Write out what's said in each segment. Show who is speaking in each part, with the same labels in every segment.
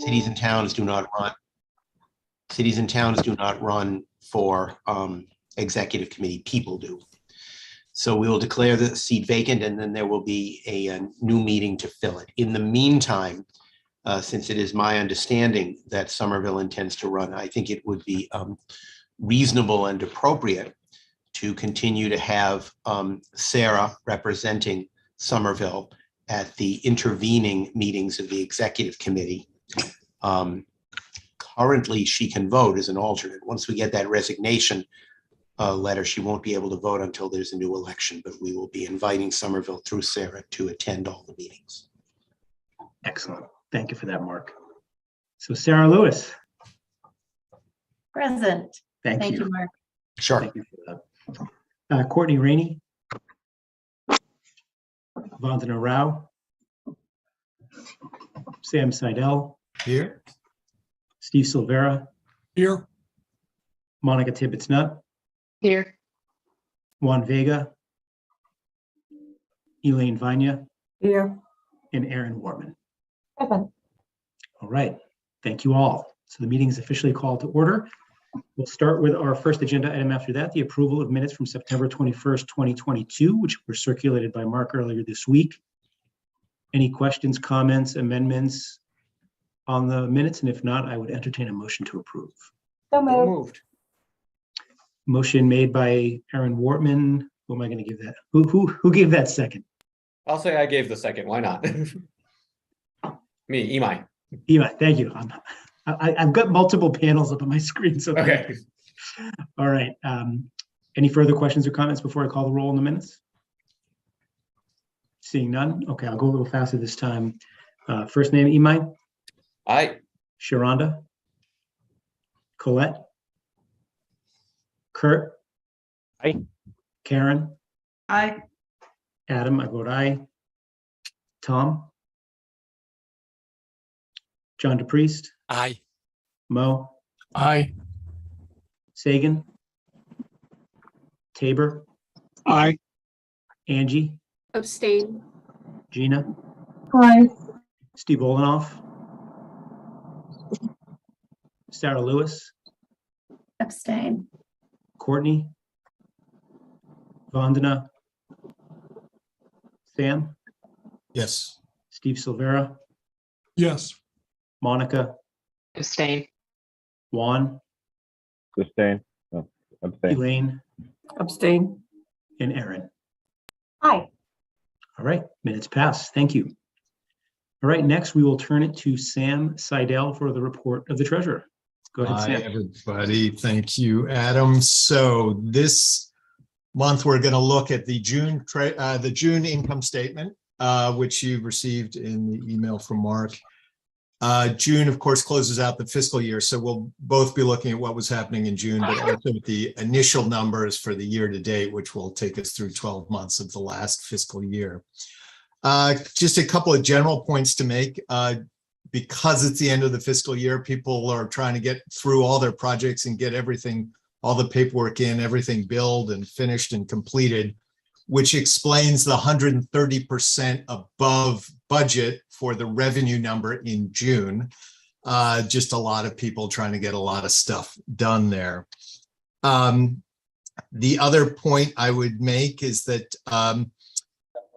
Speaker 1: Cities and towns do not run for executive committee. People do. So we will declare the seat vacant, and then there will be a new meeting to fill it. In the meantime, since it is my understanding that Somerville intends to run, I think it would be reasonable and appropriate to continue to have Sarah representing Somerville at the intervening meetings of the executive committee. Currently, she can vote as an alternate. Once we get that resignation letter, she won't be able to vote until there's a new election, but we will be inviting Somerville through Sarah to attend all the meetings.
Speaker 2: Excellent. Thank you for that, Mark. So Sarah Lewis.
Speaker 3: Present.
Speaker 2: Thank
Speaker 3: Thank
Speaker 2: you.
Speaker 3: you, Mark.
Speaker 1: Sure.
Speaker 2: Thank you for that. Courtney Rainey. Vandana Rao. Sam Seidel.
Speaker 4: Here.
Speaker 2: Steve Silvera.
Speaker 4: Here.
Speaker 2: Monica Tibbetts-Nutt.
Speaker 3: Here.
Speaker 2: Juan Vega. Elaine Vanya.
Speaker 3: Here.
Speaker 2: And Aaron Warman.
Speaker 3: Present.
Speaker 2: All right. Thank you all. So the meeting is officially called to order. We'll start with our first agenda item after that, the approval of minutes from September 21st, 2022, which were circulated by Mark earlier this week. Any questions, comments, amendments on the minutes? And if not, I would entertain a motion to approve.
Speaker 3: So moved.
Speaker 4: Moved.
Speaker 2: Motion made by Aaron Wortman. Who am I going to give that? Who gave that second?
Speaker 5: I'll say I gave the second. Why not? Me, Imai.
Speaker 2: Eva, thank you. I've got multiple panels up on my screen. So
Speaker 5: Okay.
Speaker 2: All right. Any further questions or comments before I call the roll on the minutes? Seeing none. Okay, I'll go a little faster this time. First name, Imai.
Speaker 5: Aye.
Speaker 2: Sharonda. Colette. Kurt.
Speaker 6: Aye.
Speaker 2: Karen.
Speaker 3: Aye.
Speaker 2: Adam, I vote aye. Tom. John DePriest.
Speaker 6: Aye.
Speaker 2: Mo.
Speaker 4: Aye.
Speaker 2: Sagan. Tabor.
Speaker 4: Aye.
Speaker 2: Angie.
Speaker 3: Abstain.
Speaker 2: Gina.
Speaker 3: Aye.
Speaker 2: Steve Olenoff. Sarah Lewis.
Speaker 3: Abstain.
Speaker 2: Courtney. Vandana. Sam.
Speaker 4: Yes.
Speaker 2: Steve Silvera.
Speaker 4: Yes.
Speaker 2: Monica.
Speaker 6: Abstain.
Speaker 2: Juan.
Speaker 7: Abstain. No, abstain.
Speaker 2: Elaine.
Speaker 3: Abstain.
Speaker 2: And Aaron.
Speaker 3: Aye.
Speaker 2: All right, minutes pass. Thank you. All right, next we will turn it to Sam Seidel for the report of the treasurer. Go ahead,
Speaker 4: Hi,
Speaker 2: Sam.
Speaker 4: everybody. Thank you, Adam. So this month, we're going to look at the June income statement, which you received in the email from Mark. June, of course, closes out the fiscal year. So we'll both be looking at what was happening in June, but also at the initial numbers for the year to date, which will take us through 12 months of the last fiscal year. Just a couple of general points to make. Because it's the end of the fiscal year, people are trying to get through all their projects and get everything, all the paperwork in, everything billed and finished and completed, which explains the 130% above budget for the revenue number in June. Just a lot of people trying to get a lot of stuff done there. The other point I would make is that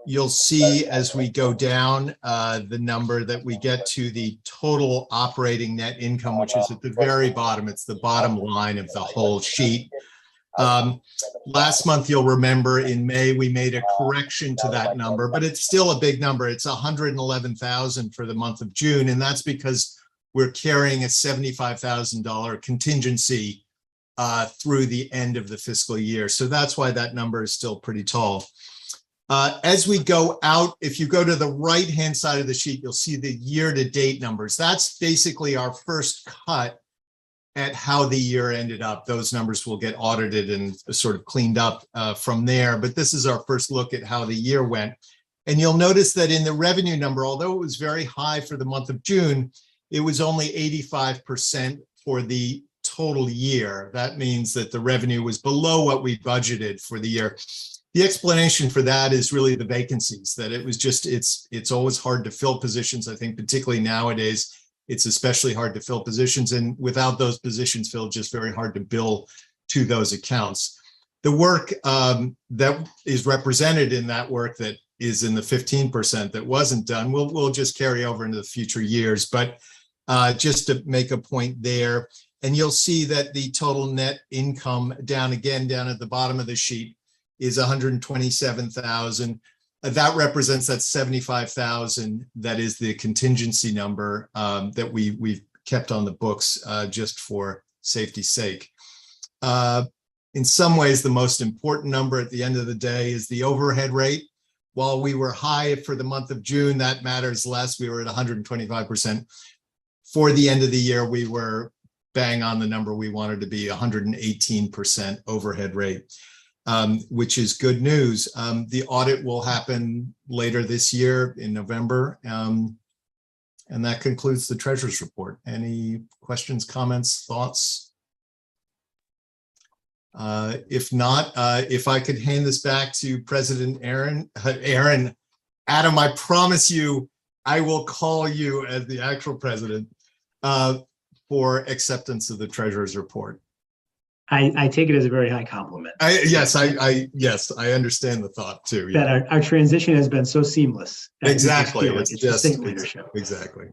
Speaker 4: you'll see as we go down the number that we get to the total operating net income, which is at the very bottom. It's the bottom line of the whole sheet. Last month, you'll remember in May, we made a correction to that number, but it's still a big number. It's 111,000 for the month of June. And that's because we're carrying a $75,000 contingency through the end of the fiscal year. So that's why that number is still pretty tall. As we go out, if you go to the right-hand side of the sheet, you'll see the year-to-date numbers. That's basically our first cut at how the year ended up. Those numbers will get audited and sort of cleaned up from there. But this is our first look at how the year went. And you'll notice that in the revenue number, although it was very high for the month of June, it was only 85% for the total year. That means that the revenue was below what we budgeted for the year. The explanation for that is really the vacancies, that it was just, it's always hard to fill positions, I think, particularly nowadays. it's especially hard to fill positions, and without those positions filled, just very hard to bill to those accounts. The work that is represented in that work that is in the 15% that wasn't done, we'll just carry over into the future years. But just to make a point there, and you'll see that the total net income down at the bottom of the sheet is 127,000. That represents that 75,000. That is the contingency number that we've kept on the books just for safety's sake. In some ways, the most important number at the end of the day is the overhead rate. While we were high for the month of June, that matters less. We were at 125%. For the end of the year, we were bang on the number we wanted to be, 118% overhead rate, which is good news. The audit will happen later this year in November. And that concludes the treasurer's report. Any questions, comments, thoughts? If not, if I could hand this back to President Adam, I promise you, I will call you as the actual president for acceptance of the treasurer's report.
Speaker 2: I take it as a very high compliment.
Speaker 4: Yes, I understand the thought too. Yeah.
Speaker 2: That our transition has been so seamless.
Speaker 4: Exactly.
Speaker 2: It's just state leadership.
Speaker 4: Exactly.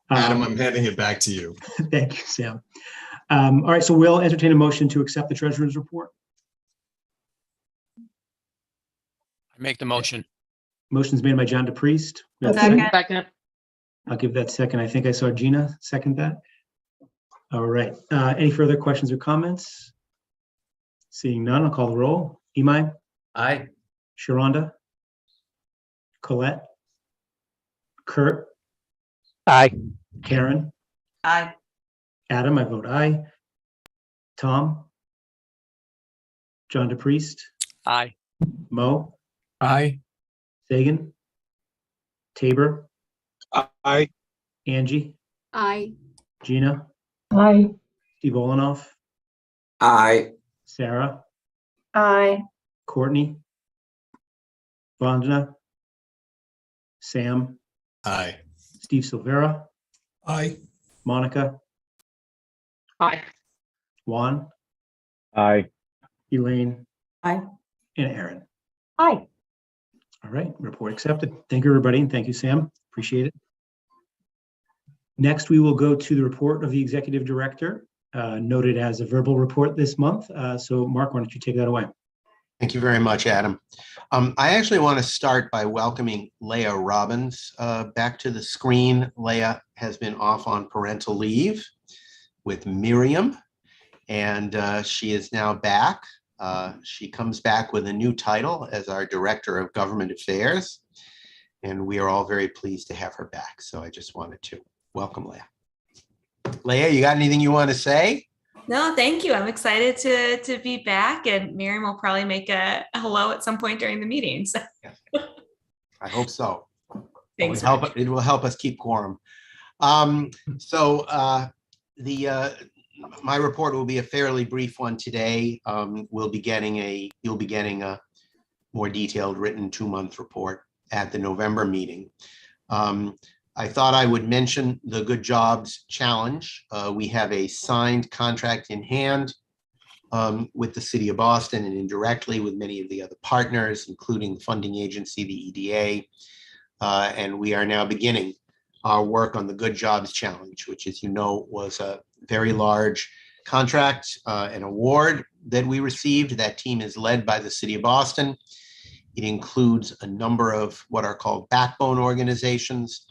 Speaker 4: Adam, I'm handing it back to you.
Speaker 2: Thank you, Sam. All right, so we'll entertain a motion to accept the treasurer's report.
Speaker 8: I make the motion.
Speaker 2: Motion's made by John DePriest. We have a
Speaker 3: Second.
Speaker 2: second?
Speaker 6: Second.
Speaker 2: I'll give that second. I think I saw Gina second that. All right. Any further questions or comments? Seeing none, I'll call the roll. Imai,
Speaker 5: Aye.
Speaker 2: Sharonda, Colette, Kurt,
Speaker 6: Aye.
Speaker 2: Karen,
Speaker 3: Aye.
Speaker 2: Adam, I vote aye. Tom, John DePriest,
Speaker 8: Aye.
Speaker 2: Mo,
Speaker 8: Aye.
Speaker 2: Sagan, Tabor,
Speaker 7: Aye.
Speaker 2: Angie,
Speaker 3: Aye.
Speaker 2: Gina,
Speaker 3: Aye.
Speaker 2: Steve Olenoff,
Speaker 5: Aye.
Speaker 2: Sarah,
Speaker 3: Aye.
Speaker 2: Courtney, Vandana, Sam,
Speaker 4: Aye.
Speaker 2: Steve Silvera,
Speaker 4: Aye.
Speaker 2: Monica,
Speaker 6: Aye.
Speaker 2: Juan,
Speaker 7: Aye.
Speaker 2: Elaine,
Speaker 3: Aye.
Speaker 2: and Aaron.
Speaker 3: Aye.
Speaker 2: All right, report accepted. Thank you, everybody, and thank you, Sam. Appreciate it. Next, we will go to the report of the executive director, noted as a verbal report this month. So Mark, why don't you take that away?
Speaker 1: Thank you very much, Adam. I actually want to start by welcoming Leah Robbins back to the screen. Leah has been off on parental leave with Miriam, and she is now back. She comes back with a new title as our Director of Government Affairs, and we are all very pleased to have her back. So I just wanted to welcome Leah. Leah, you got anything you want to say?
Speaker 9: No, thank you. I'm excited to be back, and Miriam will probably make a hello at some point during the meeting. So
Speaker 1: I hope so.
Speaker 9: thanks.
Speaker 1: It will help us keep quorum. My report will be a fairly brief one today. You'll be getting a more detailed written 2-month report at the November meeting. I thought I would mention the Good Jobs Challenge. We have a signed contract in hand with the City of Boston and indirectly with many of the other partners, including the funding agency, the EDA. And we are now beginning our work on the Good Jobs Challenge, which, as you know, was a very large contract, an award that we received. That team is led by the City of Boston. It includes a number of what are called backbone organizations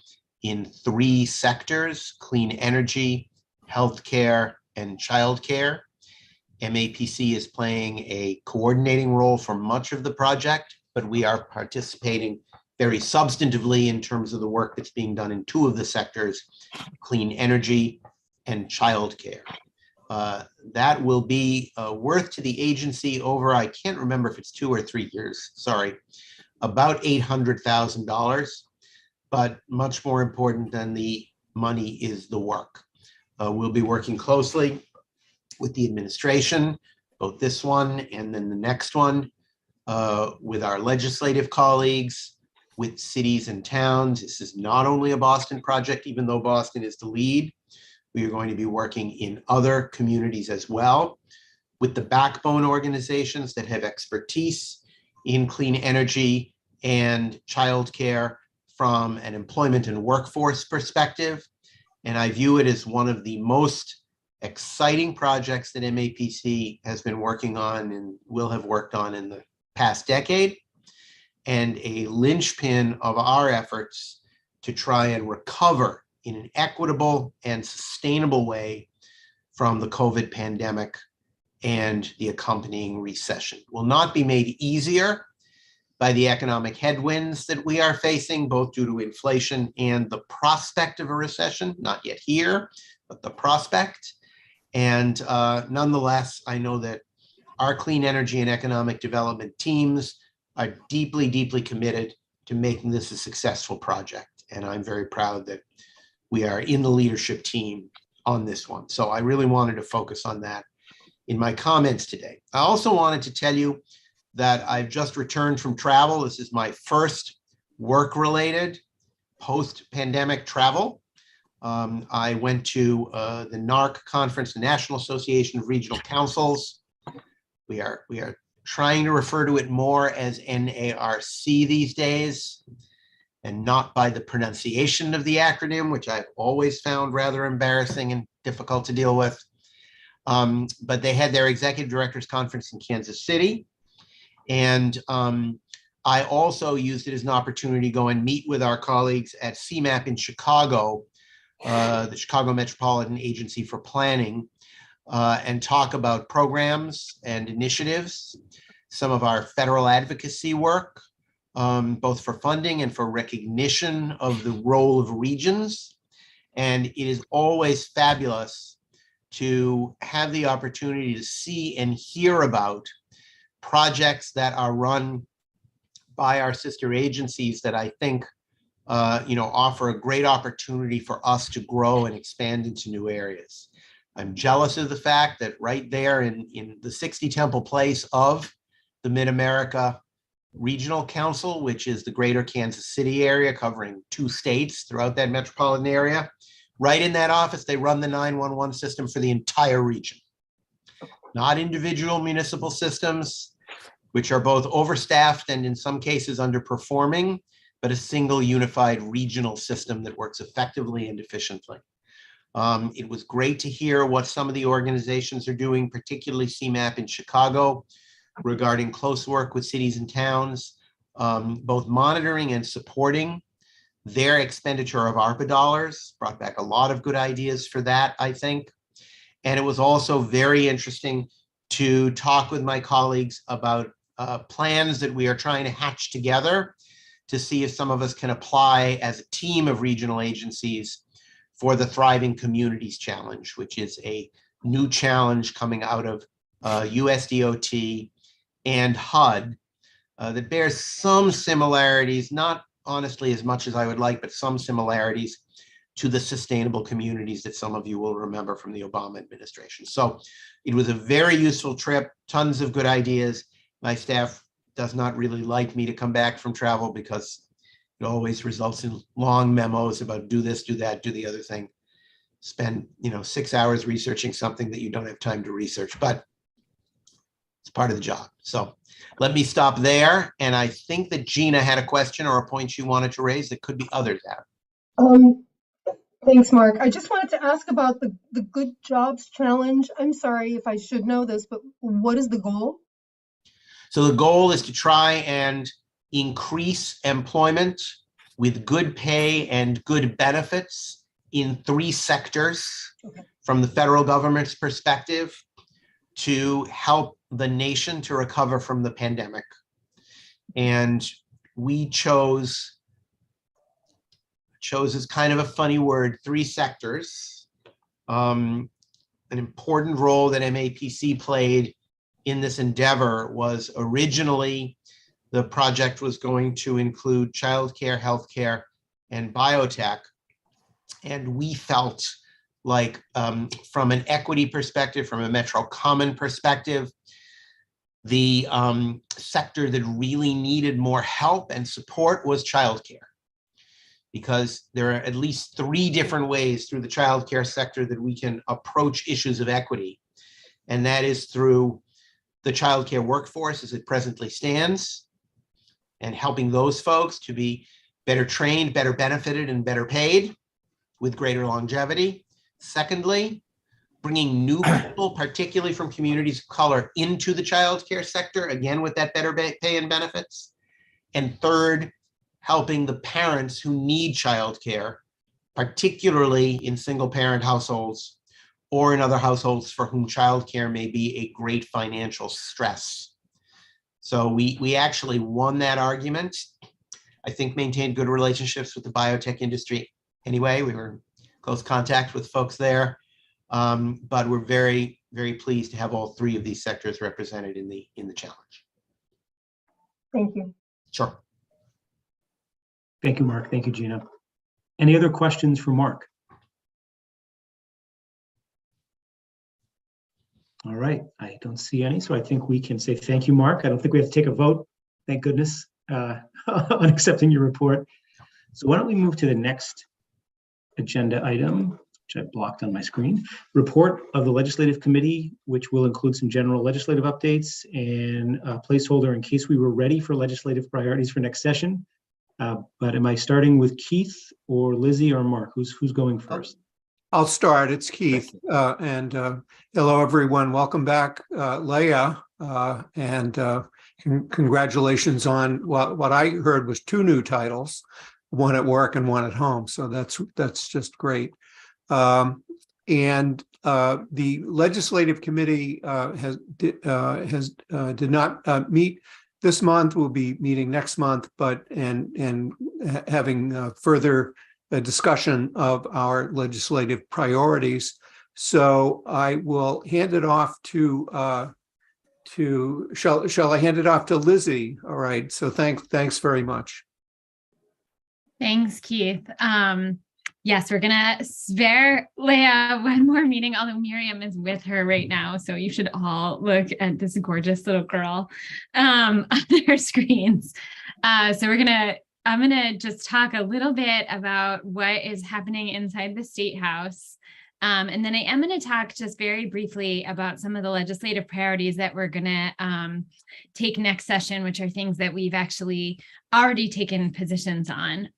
Speaker 1: in 3 sectors: clean energy, healthcare, and childcare. MAPC is playing a coordinating role for much of the project, but we are participating very substantively in terms of the work that's being done in 2 of the sectors, clean energy and childcare. That will be worth to the agency over, I can't remember if it's 2 or 3 years, sorry, about $800,000. But much more important than the money is the work. We'll be working closely with the administration, both this one and then the next one, with our legislative colleagues, with cities and towns. This is not only a Boston project, even though Boston is the lead. We are going to be working in other communities as well with the backbone organizations that have expertise in clean energy and childcare from an employment and workforce perspective. And I view it as one of the most exciting projects that MAPC has been working on and will have worked on in the past decade, and a linchpin of our efforts to try and recover in an equitable and sustainable way from the COVID pandemic and the accompanying recession. It will not be made easier by the economic headwinds that we are facing, both due to inflation and the prospect of a recession, not yet here, but the prospect. And nonetheless, I know that our clean energy and economic development teams are deeply, deeply committed to making this a successful project. And I'm very proud that we are in the leadership team on this one. So I really wanted to focus on that in my comments today. I also wanted to tell you that I've just returned from travel. This is my first work-related post-pandemic travel. I went to the NARC conference, the National Association of Regional Councils. We are trying to refer to it more as NARC these days, and not by the pronunciation of the acronym, which I've always found rather embarrassing and difficult to deal with. But they had their executive directors conference in Kansas City. And I also used it as an opportunity to go and meet with our colleagues at CMAP in Chicago, the Chicago Metropolitan Agency for Planning, and talk about programs and initiatives, some of our federal advocacy work, both for funding and for recognition of the role of regions. And it is always fabulous to have the opportunity to see and hear about projects that are run by our sister agencies that I think offer a great opportunity for us to grow and expand into new areas. I'm jealous of the fact that right there in the 60 Temple Place of the Mid-America Regional Council, which is the greater Kansas City area covering 2 states throughout that metropolitan area, right in that office, they run the 911 system for the entire region. Not individual municipal systems, which are both overstaffed and in some cases underperforming, but a single unified regional system that works effectively and efficiently. It was great to hear what some of the organizations are doing, particularly CMAP in Chicago, regarding close work with cities and towns, both monitoring and supporting their expenditure of ARPA dollars. Brought back a lot of good ideas for that, I think. And it was also very interesting to talk with my colleagues about plans that we are trying to hatch together to see if some of us can apply as a team of regional agencies for the Thriving Communities Challenge, which is a new challenge coming out of USDOT and HUD that bears some similarities, not honestly as much as I would like, but some similarities to the sustainable communities that some of you will remember from the Obama administration. So it was a very useful trip, tons of good ideas. My staff does not really like me to come back from travel because it always results in long memos about do this, do that, do the other thing. Spend 6 hours researching something that you don't have time to research, but it's part of the job. So let me stop there. And I think that Gina had a question or a point she wanted to raise that could be others have.
Speaker 3: Thanks, Mark. I just wanted to ask about the Good Jobs Challenge. I'm sorry if I should know this, but what is the goal?
Speaker 1: So the goal is to try and increase employment with good pay and good benefits in 3 sectors from the federal government's perspective to help the nation to recover from the pandemic. And we chose is kind of a funny word, 3 sectors. An important role that MAPC played in this endeavor was originally the project was going to include childcare, healthcare, and biotech. And we felt like from an equity perspective, from a Metro Common perspective, The sector that really needed more help and support was childcare, because there are at least 3 different ways through the childcare sector that we can approach issues of equity. And that is through the childcare workforce as it presently stands, and helping those folks to be better trained, better benefited, and better paid with greater longevity. Secondly, bringing new people, particularly from communities of color, into the childcare sector, again, with that better pay and benefits. And third, helping the parents who need childcare, particularly in single-parent households or in other households for whom childcare may be a great financial stress. So we actually won that argument. I think maintained good relationships with the biotech industry. Anyway, we were in close contact with folks there. But we're very, very pleased to have all 3 of these sectors represented in the challenge.
Speaker 3: Thank you.
Speaker 1: Sure.
Speaker 2: Thank you, Mark. Thank you, Gina. Any other questions for Mark? All right, I don't see any, so I think we can say thank you, Mark. I don't think we have to take a vote, thank goodness, on accepting your report. So why don't we move to the next agenda item, which I blocked on my screen. Report of the Legislative Committee, which will include some general legislative updates and a placeholder in case we were ready for legislative priorities for next session. But am I starting with Keith or Lizzie or Mark? Who's going first?
Speaker 10: I'll start. It's Keith. Hello, everyone. Welcome back, Leah. Congratulations on what I heard was 2 new titles, one at work and one at home. So that's just great. The Legislative Committee did not meet this month. We'll be meeting next month, but and having further discussion of our legislative priorities. So I will hand it off to shall I hand it off to Lizzie? All right. So thanks very much.
Speaker 11: Thanks, Keith. Yes, we're gonna spare Leah one more meeting, although Miriam is with her right now. So you should all look at this gorgeous little girl on their screens. I'm gonna just talk a little bit about what is happening inside the State House. And then I am going to talk just very briefly about some of the legislative priorities that we're going to take next session, which are things that we've actually already taken positions on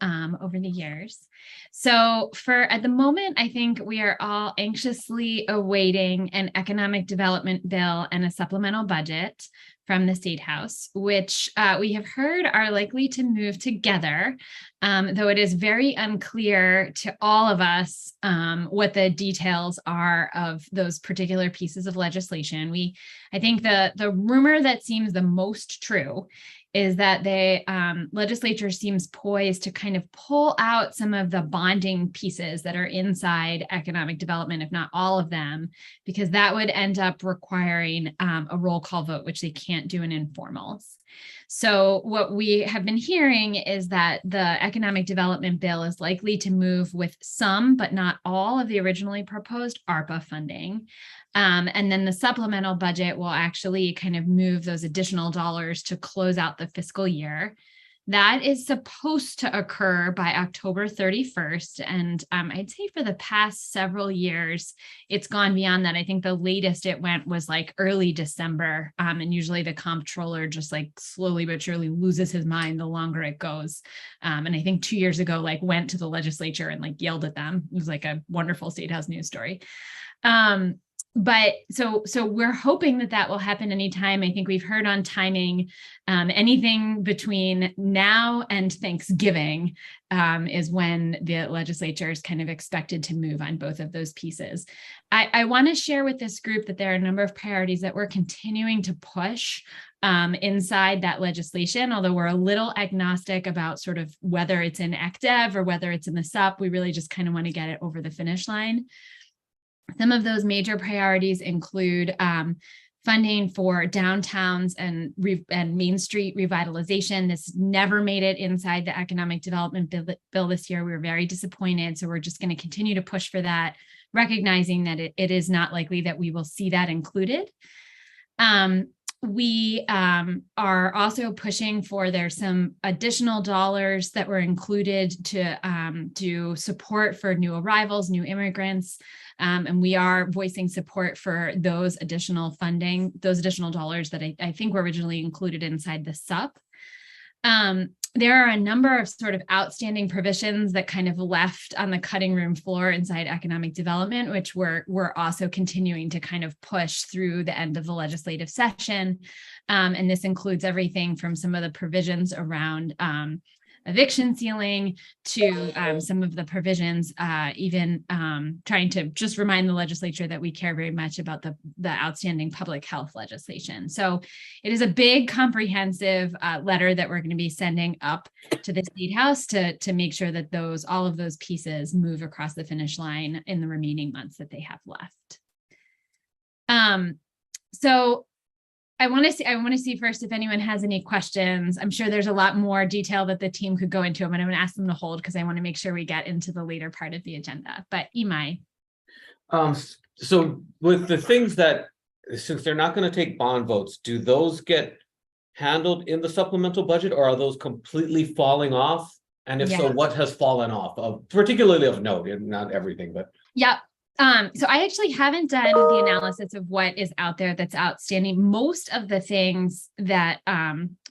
Speaker 11: over the years. So at the moment, I think we are all anxiously awaiting an economic development bill and a supplemental budget from the State House, which we have heard are likely to move together, though it is very unclear to all of us what the details are of those particular pieces of legislation. I think the rumor that seems the most true is that the legislature seems poised to kind of pull out some of the bonding pieces that are inside economic development, if not all of them, because that would end up requiring a roll call vote, which they can't do in informals. So what we have been hearing is that the economic development bill is likely to move with some, but not all, of the originally proposed ARPA funding. And then the supplemental budget will actually kind of move those additional dollars to close out the fiscal year. That is supposed to occur by October 31st. And I'd say for the past several years, it's gone beyond that. I think the latest it went was like early December. And usually the comptroller just like slowly but surely loses his mind the longer it goes. And I think 2 years ago, like went to the legislature and like yelled at them. It was like a wonderful State House news story. But so we're hoping that will happen anytime. I think we've heard on timing, anything between now and Thanksgiving is when the legislature is kind of expected to move on both of those pieces. I want to share with this group that there are a number of priorities that we're continuing to push inside that legislation, although we're a little agnostic about sort of whether it's in ECDEV or whether it's in the SUP. We really just kind of want to get it over the finish line. Some of those major priorities include funding for downtowns and Main Street revitalization. This never made it inside the economic development bill this year. We were very disappointed. So we're just going to continue to push for that, recognizing that it is not likely that we will see that included. we are also pushing for, there's some additional dollars that were included to support for new arrivals, new immigrants. And we are voicing support for those additional funding, those additional dollars that I think were originally included inside the SUP. There are a number of sort of outstanding provisions that kind of left on the cutting room floor inside economic development, which we're also continuing to kind of push through the end of the legislative session. And this includes everything from some of the provisions around eviction ceiling to some of the provisions, even trying to just remind the legislature that we care very much about the outstanding public health legislation. So it is a big comprehensive letter that we're going to be sending up to the State House to make sure that all of those pieces move across the finish line in the remaining months that they have left. So I want to see first if anyone has any questions. I'm sure there's a lot more detail that the team could go into, but I'm going to ask them to hold because I want to make sure we get into the later part of the agenda. But Imai.
Speaker 5: So with the things that, since they're not going to take bond votes, do those get handled in the supplemental budget, or are those completely falling off? And if so, what has fallen off, particularly of note, not everything, but.
Speaker 11: Yep. So I actually haven't done the analysis of what is out there that's outstanding. Most of the things that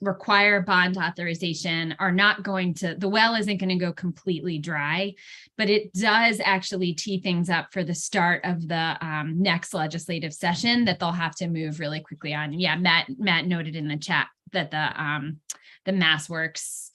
Speaker 11: require bond authorization are not going to, the well isn't going to go completely dry, but it does actually tee things up for the start of the next legislative session that they'll have to move really quickly on. Yeah, Matt noted in the chat that the MassWorks,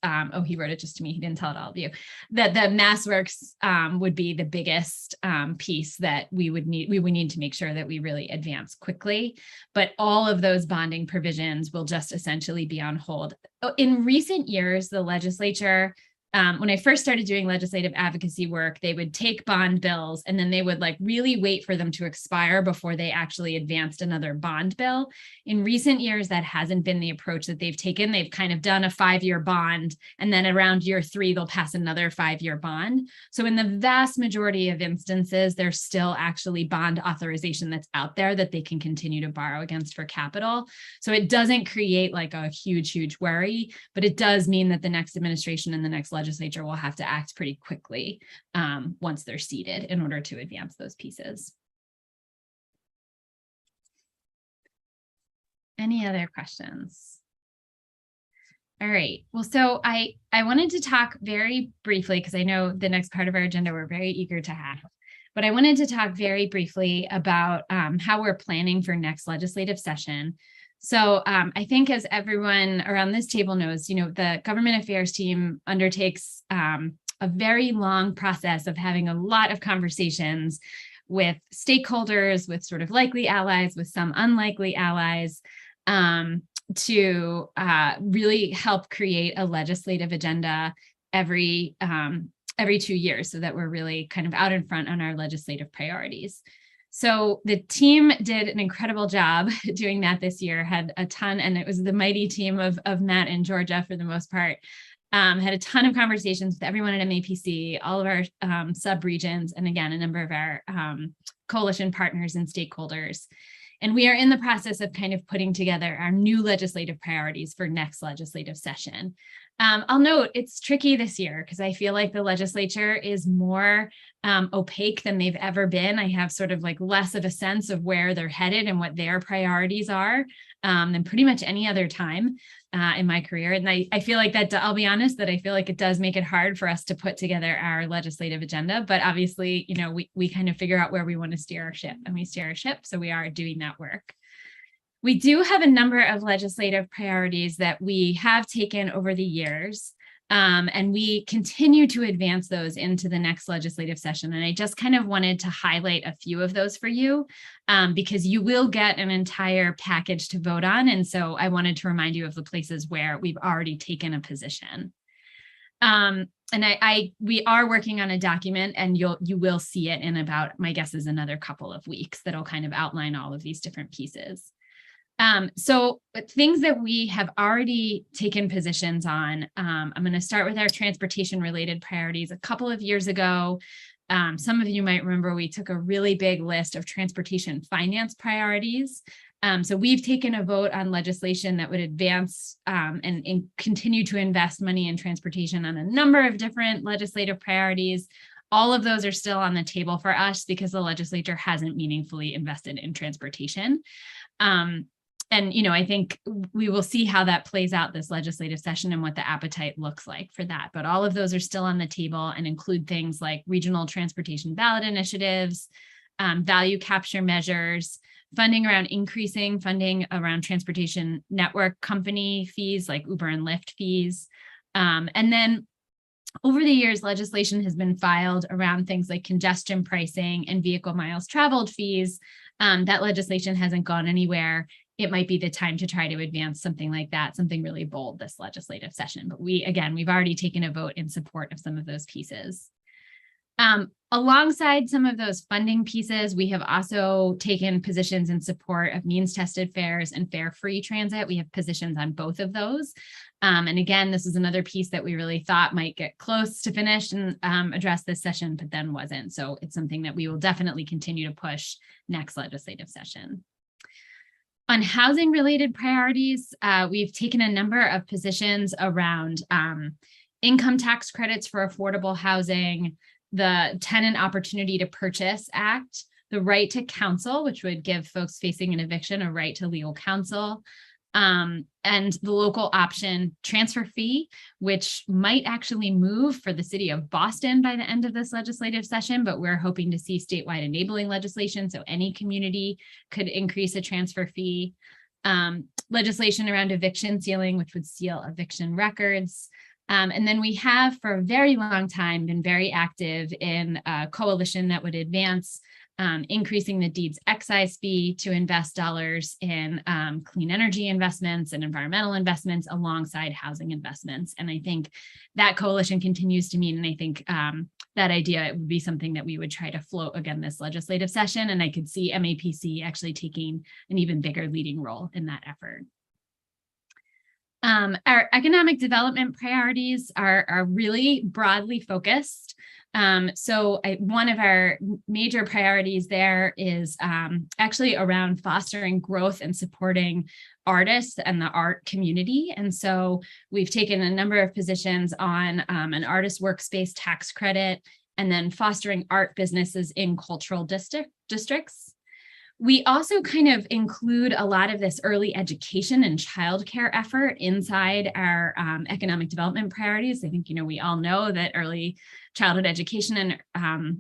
Speaker 11: he wrote it just to me, he didn't tell it all of you, that the MassWorks would be the biggest piece that we would need to make sure that we really advance quickly. But all of those bonding provisions will just essentially be on hold. In recent years, the legislature, when I first started doing legislative advocacy work, they would take bond bills and then they would really wait for them to expire before they actually advanced another bond bill. In recent years, that hasn't been the approach that they've taken. They've kind of done a 5-year bond, and then around year 3, they'll pass another 5-year bond. So in the vast majority of instances, there's still actually bond authorization that's out there that they can continue to borrow against for capital. So it doesn't create a huge worry, but it does mean that the next administration and the next legislature will have to act pretty quickly once they're seated in order to advance those pieces. Any other questions? All right. Well, so I wanted to talk very briefly, because I know the next part of our agenda we're very eager to have, but I wanted to talk very briefly about how we're planning for next legislative session. So I think, as everyone around this table knows, the government affairs team undertakes a very long process of having a lot of conversations with stakeholders, with sort of likely allies, with some unlikely allies, to really help create a legislative agenda every 2 years, so that we're really kind of out in front on our legislative priorities. So the team did an incredible job doing that this year, had a ton, and it was the mighty team of Matt and Georgia for the most part, had a ton of conversations with everyone at MAPC, all of our sub-regions, and again, a number of our coalition partners and stakeholders. And we are in the process of kind of putting together our new legislative priorities for next legislative session. I'll note it's tricky this year because I feel like the legislature is more opaque than they've ever been. I have sort of less of a sense of where they're headed and what their priorities are than pretty much any other time in my career. And I feel like that, I'll be honest, that I feel like it does make it hard for us to put together our legislative agenda. But obviously, we kind of figure out where we want to steer our ship, and we steer our ship. So we are doing that work. We do have a number of legislative priorities that we have taken over the years, and we continue to advance those into the next legislative session. And I just kind of wanted to highlight a few of those for you, because you will get an entire package to vote on. And so I wanted to remind you of the places where we've already taken a position. And we are working on a document, and you will see it in about, my guess is, another couple of weeks, that'll kind of outline all of these different pieces. So things that we have already taken positions on, I'm going to start with our transportation related priorities. A couple of years ago, Some of you might remember we took a really big list of transportation finance priorities. So we've taken a vote on legislation that would advance and continue to invest money in transportation on a number of different legislative priorities. All of those are still on the table for us because the legislature hasn't meaningfully invested in transportation. And, I think we will see how that plays out this legislative session and what the appetite looks like for that. But all of those are still on the table and include things like regional transportation ballot initiatives, value capture measures, funding around transportation network company fees like Uber and Lyft fees. And then over the years, legislation has been filed around things like congestion pricing and vehicle miles traveled fees. That legislation hasn't gone anywhere. It might be the time to try to advance something like that, something really bold this legislative session. But we've already taken a vote in support of some of those pieces. Alongside some of those funding pieces, we have also taken positions in support of means-tested fares and fare-free transit. We have positions on both of those. And again, this is another piece that we really thought might get close to finish and address this session, but then wasn't. So it's something that we will definitely continue to push next legislative session. On housing-related priorities, we've taken a number of positions around income tax credits for affordable housing, the Tenant Opportunity to Purchase Act, the right to counsel, which would give folks facing an eviction a right to legal counsel, and the local option transfer fee, which might actually move for the city of Boston by the end of this legislative session, but we're hoping to see statewide enabling legislation, so any community could increase a transfer fee. Legislation around eviction sealing, which would seal eviction records. And then we have for a very long time been very active in a coalition that would advance increasing the deeds excise fee to invest dollars in clean energy investments and environmental investments alongside housing investments. And I think that coalition continues to meet, and I think that idea would be something that we would try to float again this legislative session. And I could see MAPC actually taking an even bigger leading role in that effort. Our economic development priorities are really broadly focused. One of our major priorities there is actually around fostering growth and supporting artists and the art community. And so we've taken a number of positions on an artist workspace tax credit and then fostering art businesses in cultural districts. We also kind of include a lot of this early education and childcare effort inside our economic development priorities. I think, we all know that early childhood education and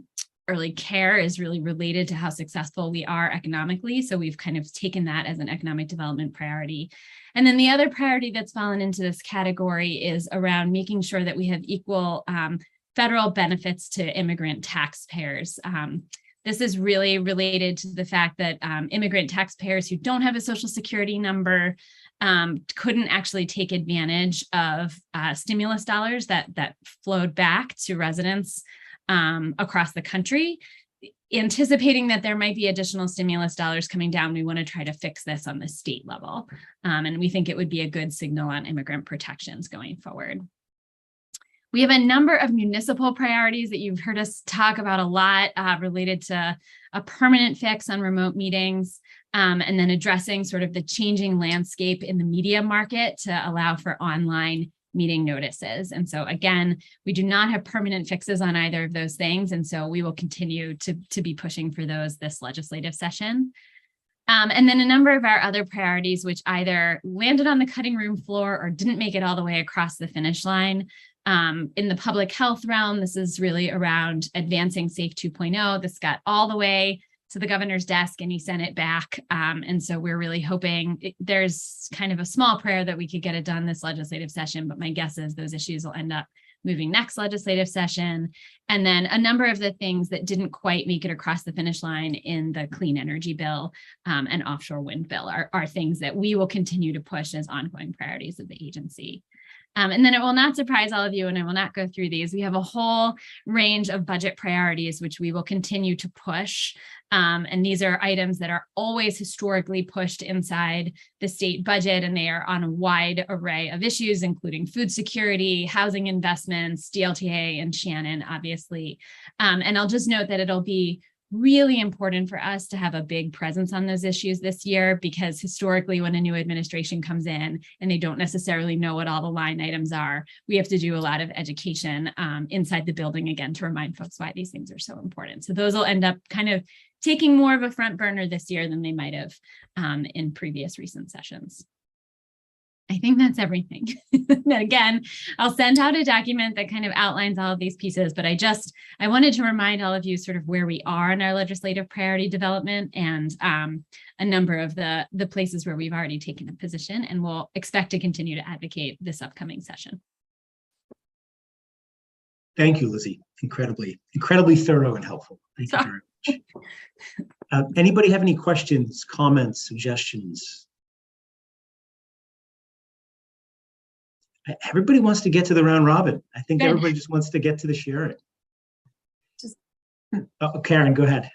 Speaker 11: early care is really related to how successful we are economically. So we've kind of taken that as an economic development priority. And then the other priority that's fallen into this category is around making sure that we have equal federal benefits to immigrant taxpayers. This is really related to the fact that immigrant taxpayers who don't have a Social Security number couldn't actually take advantage of stimulus dollars that flowed back to residents across the country. Anticipating that there might be additional stimulus dollars coming down, we want to try to fix this on the state level. And we think it would be a good signal on immigrant protections going forward. We have a number of municipal priorities that you've heard us talk about a lot related to a permanent fix on remote meetings, and then addressing sort of the changing landscape in the media market to allow for online meeting notices. And so again, we do not have permanent fixes on either of those things. And so we will continue to be pushing for those this legislative session. And then a number of our other priorities, which either landed on the cutting room floor or didn't make it all the way across the finish line. In the public health realm, this is really around advancing SAFE 2.0. This got all the way to the governor's desk and he sent it back. And so we're really hoping there's kind of a small prayer that we could get it done this legislative session, but my guess is those issues will end up moving next legislative session. And then a number of the things that didn't quite make it across the finish line in the clean energy bill and offshore wind bill are things that we will continue to push as ongoing priorities of the agency. And then it will not surprise all of you, and I will not go through these. We have a whole range of budget priorities, which we will continue to push. And these are items that are always historically pushed inside the state budget, and they are on a wide array of issues, including food security, housing investments, DLTA, and Shannon, obviously. And I'll just note that it'll be really important for us to have a big presence on those issues this year, because historically when a new administration comes in and they don't necessarily know what all the line items are, we have to do a lot of education inside the building again to remind folks why these things are so important. So those will end up kind of taking more of a front burner this year than they might have in previous recent sessions. I think that's everything. Again, I'll send out a document that kind of outlines all of these pieces, but I wanted to remind all of you sort of where we are in our legislative priority development and a number of the places where we've already taken a position, and we'll expect to continue to advocate this upcoming session.
Speaker 2: Thank you, Lizzie. Incredibly thorough and helpful. Thank you very much. Anybody have any questions, comments, suggestions? Everybody wants to get to the round robin. I think everybody just wants to get to the sharing. Oh, Karen, go ahead.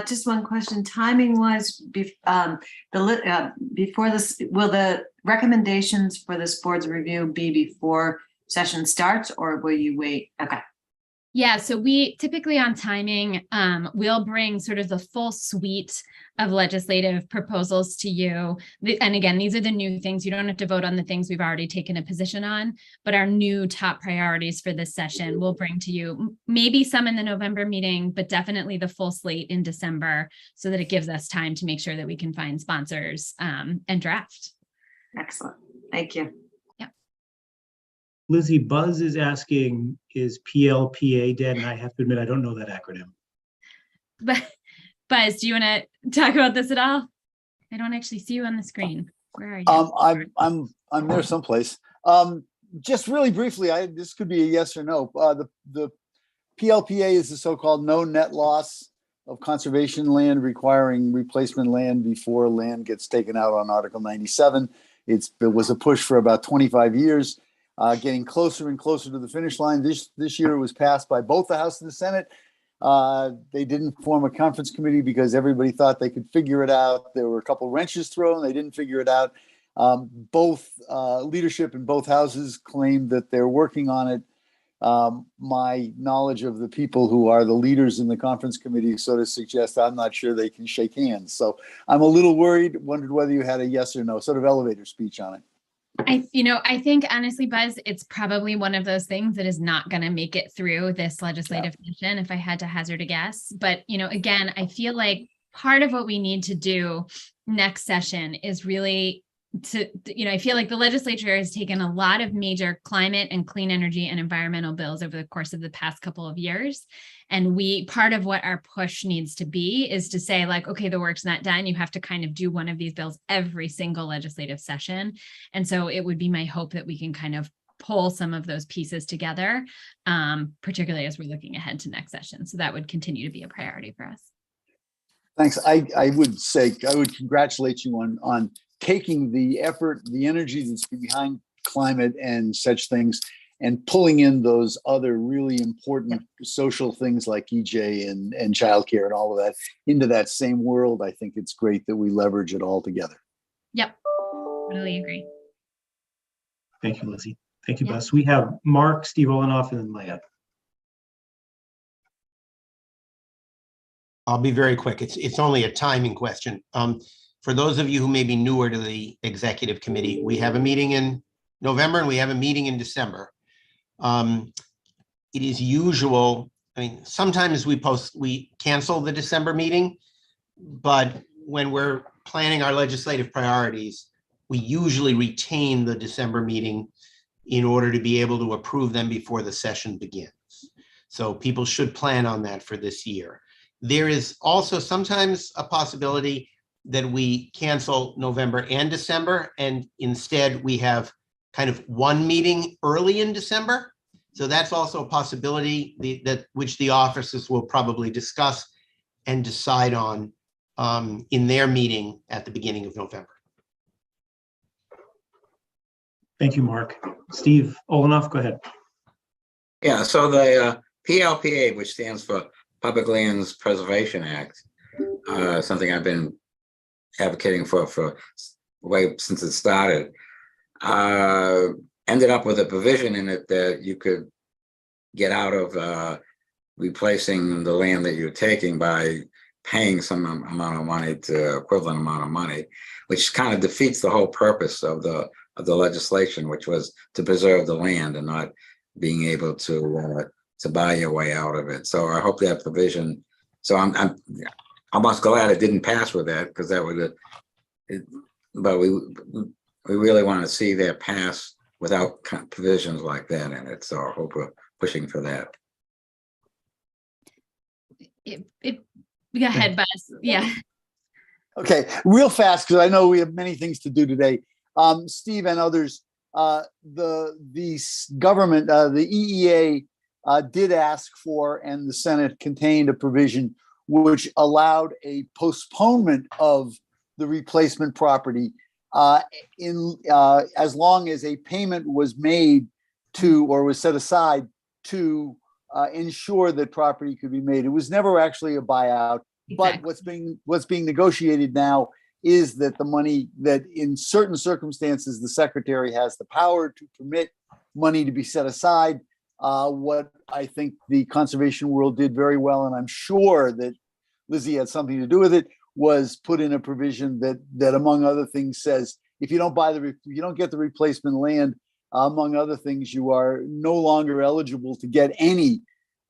Speaker 12: Just one question. Timing wise, before this, will the recommendations for this board's review be before session starts, or will you wait? Okay.
Speaker 11: Yeah, so we typically on timing, we'll bring sort of the full suite of legislative proposals to you. And again, these are the new things. You don't have to vote on the things we've already taken a position on, but our new top priorities for this session we'll bring to you, maybe some in the November meeting, but definitely the full slate in December, so that it gives us time to make sure that we can find sponsors and draft.
Speaker 12: Excellent. Thank you.
Speaker 2: Lizzie, Buzz is asking, is PLPA dead? And I have to admit, I don't know that acronym.
Speaker 11: But Buzz, do you want to talk about this at all? I don't actually see you on the screen. Where are you?
Speaker 13: I'm there someplace. Just really briefly, this could be a yes or no. The PLPA is the so-called no net loss of conservation land requiring replacement land before land gets taken out on Article 97. It was a push for about 25 years. Getting closer and closer to the finish line. This year it was passed by both the House and the Senate. They didn't form a conference committee because everybody thought they could figure it out. There were a couple wrenches thrown. They didn't figure it out. Both leadership in both houses claimed that they're working on it. My knowledge of the people who are the leaders in the conference committee sort of suggests I'm not sure they can shake hands. So I'm a little worried, wondered whether you had a yes or no sort of elevator speech on it.
Speaker 11: I think honestly, Buzz, it's probably one of those things that is not going to make it through this legislative session, if I had to hazard a guess. But, again, I feel like part of what we need to do next session is really I feel like the legislature has taken a lot of major climate and clean energy and environmental bills over the course of the past couple of years. And part of what our push needs to be is to say, like, okay, the work's not done. You have to kind of do one of these bills every single legislative session. And so it would be my hope that we can kind of pull some of those pieces together, particularly as we're looking ahead to next session. So that would continue to be a priority for us.
Speaker 13: Thanks. I would congratulate you on taking the effort, the energy that's behind climate and such things, and pulling in those other really important social things like EJ and childcare and all of that into that same world. I think it's great that we leverage it all together.
Speaker 11: Yep, totally agree.
Speaker 2: Thank you, Lizzie. Thank you, Buzz. We have Mark, Steve Olenoff, and then Leah.
Speaker 1: I'll be very quick. It's only a timing question. For those of you who may be newer to the executive committee, we have a meeting in November and we have a meeting in December. It is usual, sometimes we cancel the December meeting, but when we're planning our legislative priorities, we usually retain the December meeting in order to be able to approve them before the session begins. So people should plan on that for this year. There is also sometimes a possibility that we cancel November and December, and instead we have kind of one meeting early in December. So that's also a possibility which the offices will probably discuss and decide on in their meeting at the beginning of November.
Speaker 2: Thank you, Mark. Steve Olenoff, go ahead.
Speaker 14: Yeah, so the PLPA, which stands for Public Lands Preservation Act, something I've been advocating for way since it started, ended up with a provision in it that you could get out of replacing the land that you're taking by paying some amount of money to equivalent amount of money, which kind of defeats the whole purpose of the legislation, which was to preserve the land and not being able to buy your way out of it. So I hope that provision. So I'm almost glad it didn't pass with that, because that would. But we really want to see that pass without provisions like that in it. So I hope we're pushing for that.
Speaker 11: Go ahead, Buzz. Yeah.
Speaker 13: Okay, real fast, because I know we have many things to do today. Steve and others, the government, the EEA did ask for, and the Senate contained a provision which allowed a postponement of the replacement property as long as a payment was made to, or was set aside to ensure that property could be made. It was never actually a buyout, but what's being negotiated now is that the money, that in certain circumstances, the secretary has the power to permit money to be set aside. What I think the conservation world did very well, and I'm sure that Lizzie had something to do with it, was put in a provision that among other things says, if you don't get the replacement land, among other things, you are no longer eligible to get any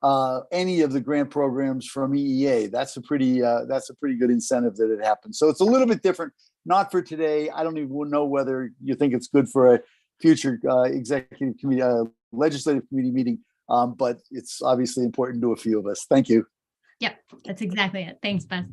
Speaker 13: of the grant programs from EEA. That's a pretty good incentive that it happened. So it's a little bit different, not for today. I don't even know whether you think it's good for a future executive committee, legislative committee meeting, but it's obviously important to a few of us. Thank you.
Speaker 11: Yep, that's exactly it. Thanks, Buzz.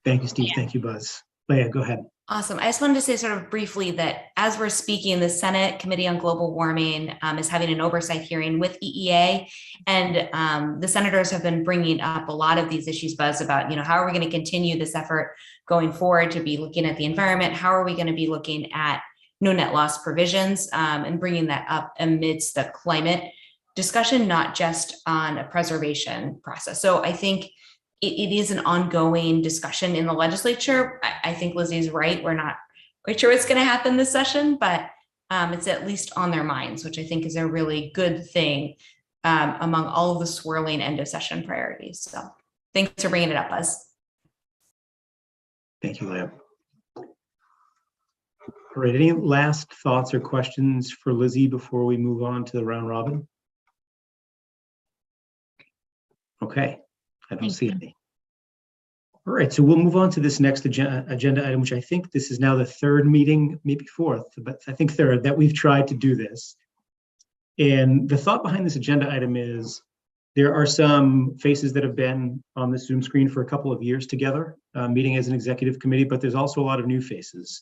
Speaker 2: Thank you, Steve. Thank you, Buzz. Leah, go ahead.
Speaker 9: Awesome. I just wanted to say sort of briefly that as we're speaking, the Senate Committee on Global Warming is having an oversight hearing with EEA, and the senators have been bringing up a lot of these issues, Buzz, about, how are we going to continue this effort going forward to be looking at the environment? How are we going to be looking at no net loss provisions and bringing that up amidst the climate discussion, not just on a preservation process. So I think it is an ongoing discussion in the legislature. I think Lizzie's right. We're not quite sure what's going to happen this session, but it's at least on their minds, which I think is a really good thing among all of the swirling end of session priorities. So thanks for bringing it up, Buzz.
Speaker 2: Thank you, Leah. All right, any last thoughts or questions for Lizzie before we move on to the round robin? Okay. I don't see any. All right, so we'll move on to this next agenda item, which I think this is now the third meeting, maybe fourth, but I think third, that we've tried to do this. And the thought behind this agenda item is there are some faces that have been on the Zoom screen for a couple of years together, meeting as an executive committee, but there's also a lot of new faces.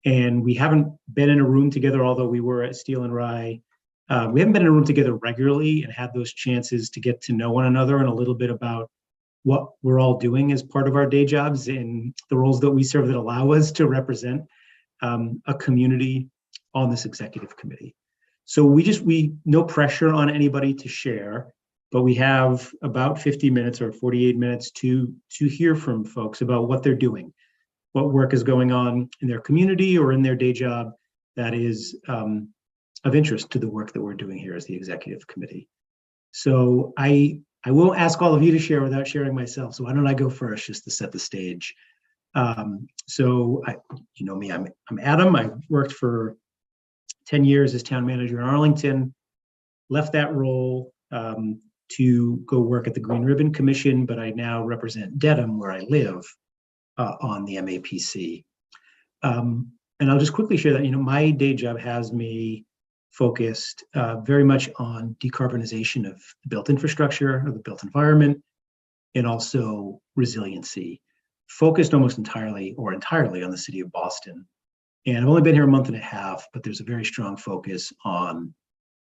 Speaker 2: And we haven't been in a room together, although we were at Steel and Rye. We haven't been in a room together regularly and had those chances to get to know one another and a little bit about what we're all doing as part of our day jobs and the roles that we serve that allow us to represent a community on this executive committee. So we no pressure on anybody to share, but we have about 50 minutes or 48 minutes to hear from folks about what they're doing, what work is going on in their community or in their day job that is of interest to the work that we're doing here as the executive committee. So I won't ask all of you to share without sharing myself. So why don't I go first just to set the stage? So you know me, I'm Adam. I worked for 10 years as town manager in Arlington, left that role to go work at the Green Ribbon Commission, but I now represent Dedham, where I live, on the MAPC. And I'll just quickly share that, my day job has me focused very much on decarbonization of the built infrastructure, of the built environment, and also resiliency, focused almost entirely on the city of Boston. And I've only been here a month and a half, but there's a very strong focus on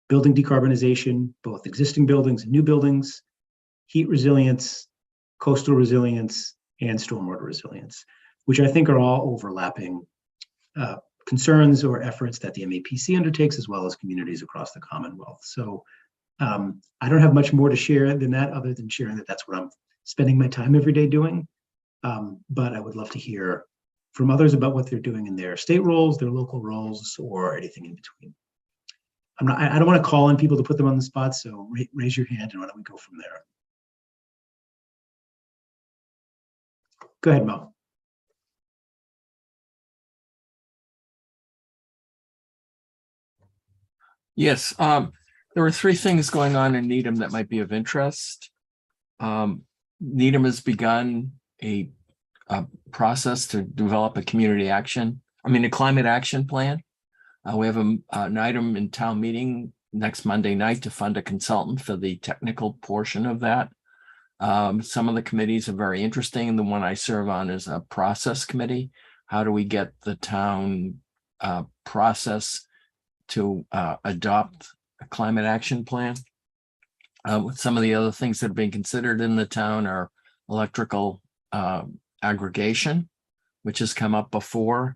Speaker 2: building decarbonization, both existing buildings and new buildings, heat resilience, coastal resilience, and stormwater resilience, which I think are all overlapping concerns or efforts that the MAPC undertakes, as well as communities across the Commonwealth. So I don't have much more to share than that, other than sharing that that's what I'm spending my time every day doing. But I would love to hear from others about what they're doing in their state roles, their local roles, or anything in between. I don't want to call on people to put them on the spot, so raise your hand and why don't we go from there? Go ahead, Mo.
Speaker 15: Yes, there were three things going on in Needham that might be of interest. Needham has begun a process to develop a a climate action plan. We have an item in town meeting next Monday night to fund a consultant for the technical portion of that. Some of the committees are very interesting. The one I serve on is a process committee. How do we get the town process to adopt a climate action plan? Some of the other things that are being considered in the town are electrical aggregation, which has come up before.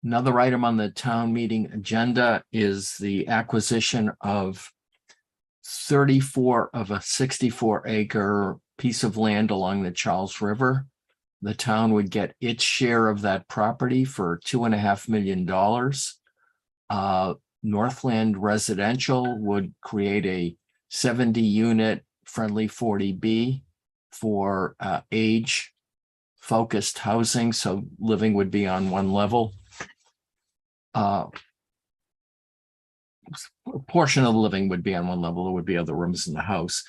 Speaker 15: Another item on the town meeting agenda is the acquisition of 34 of a 64-acre piece of land along the Charles River. The town would get its share of that property for $2.5 million. Northland Residential would create a 70-unit friendly 40B for age-focused housing, so living would be on one level. A portion of the living would be on one level. There would be other rooms in the house.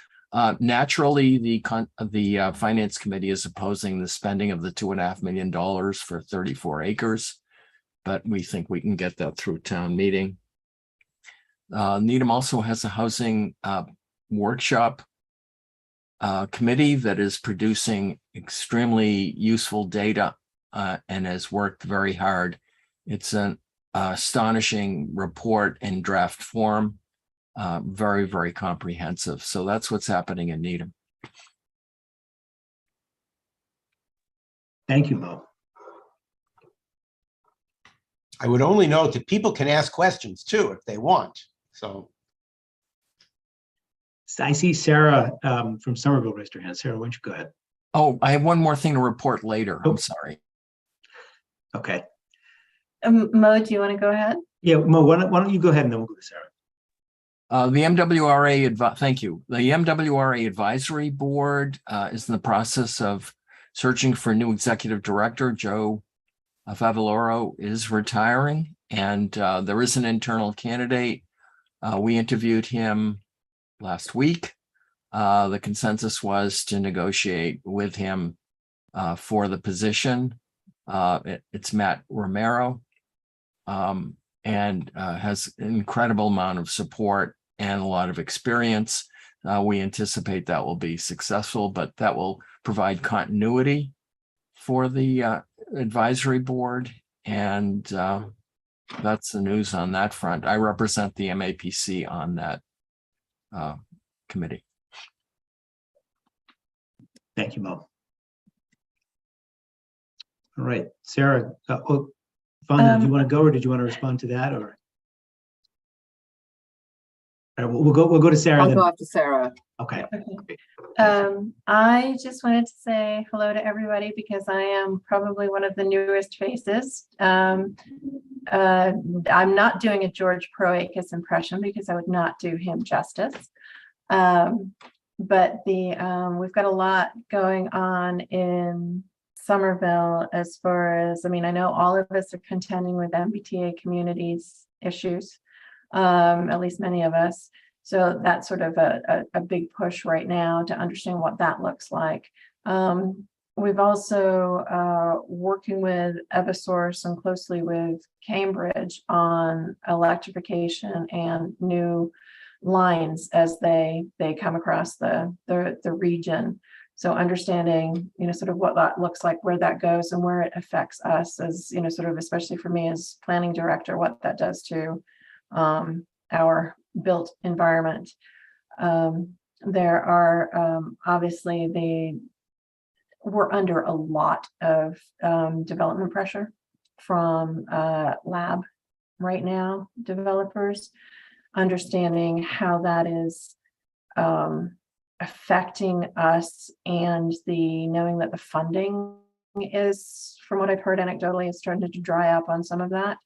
Speaker 15: Naturally, the Finance Committee is opposing the spending of the $2.5 million for 34 acres, but we think we can get that through town meeting. Needham also has a housing workshop committee that is producing extremely useful data and has worked very hard. It's an astonishing report in draft form, very, very comprehensive. So that's what's happening in Needham.
Speaker 2: Thank you, Mo.
Speaker 1: I would only note that people can ask questions too if they want. So
Speaker 2: I see Sarah from Somerville raised her hand. Sarah, why don't you go ahead?
Speaker 15: Oh, I have one more thing to report later. I'm sorry.
Speaker 2: Okay.
Speaker 16: Mo, do you want to go ahead?
Speaker 2: Yeah, Mo, why don't you go ahead and then we'll go to Sarah.
Speaker 15: The MWRA, thank you. The MWRA Advisory Board is in the process of searching for a new executive director. Joe Favaloro is retiring, and there is an internal candidate. We interviewed him last week. The consensus was to negotiate with him for the position. It's Matt Romero, and has an incredible amount of support and a lot of experience. We anticipate that will be successful, but that will provide continuity for the advisory board. And that's the news on that front. I represent the MAPC on that committee.
Speaker 2: Thank you, Mo. All right, Sarah, Fonda, do you want to go, or did you want to respond to that, or? All right, we'll go to Sarah.
Speaker 16: I'll
Speaker 2: then.
Speaker 16: go after Sarah.
Speaker 2: Okay.
Speaker 16: I just wanted to say hello to everybody because I am probably one of the newest faces. I'm not doing a George Proakis impression because I would not do him justice. But we've got a lot going on in Somerville as far as, I know all of us are contending with MBTA communities issues, at least many of us. So that's sort of a big push right now to understand what that looks like. We've also working with Eversource and closely with Cambridge on electrification and new lines as they come across the region. So understanding, sort of what that looks like, where that goes and where it affects us as, sort of, especially for me as planning director, what that does to our built environment. There are obviously we're under a lot of development pressure from lab right now, developers, understanding how that is affecting us, and knowing that the funding is, from what I've heard anecdotally, is starting to dry up on some of that,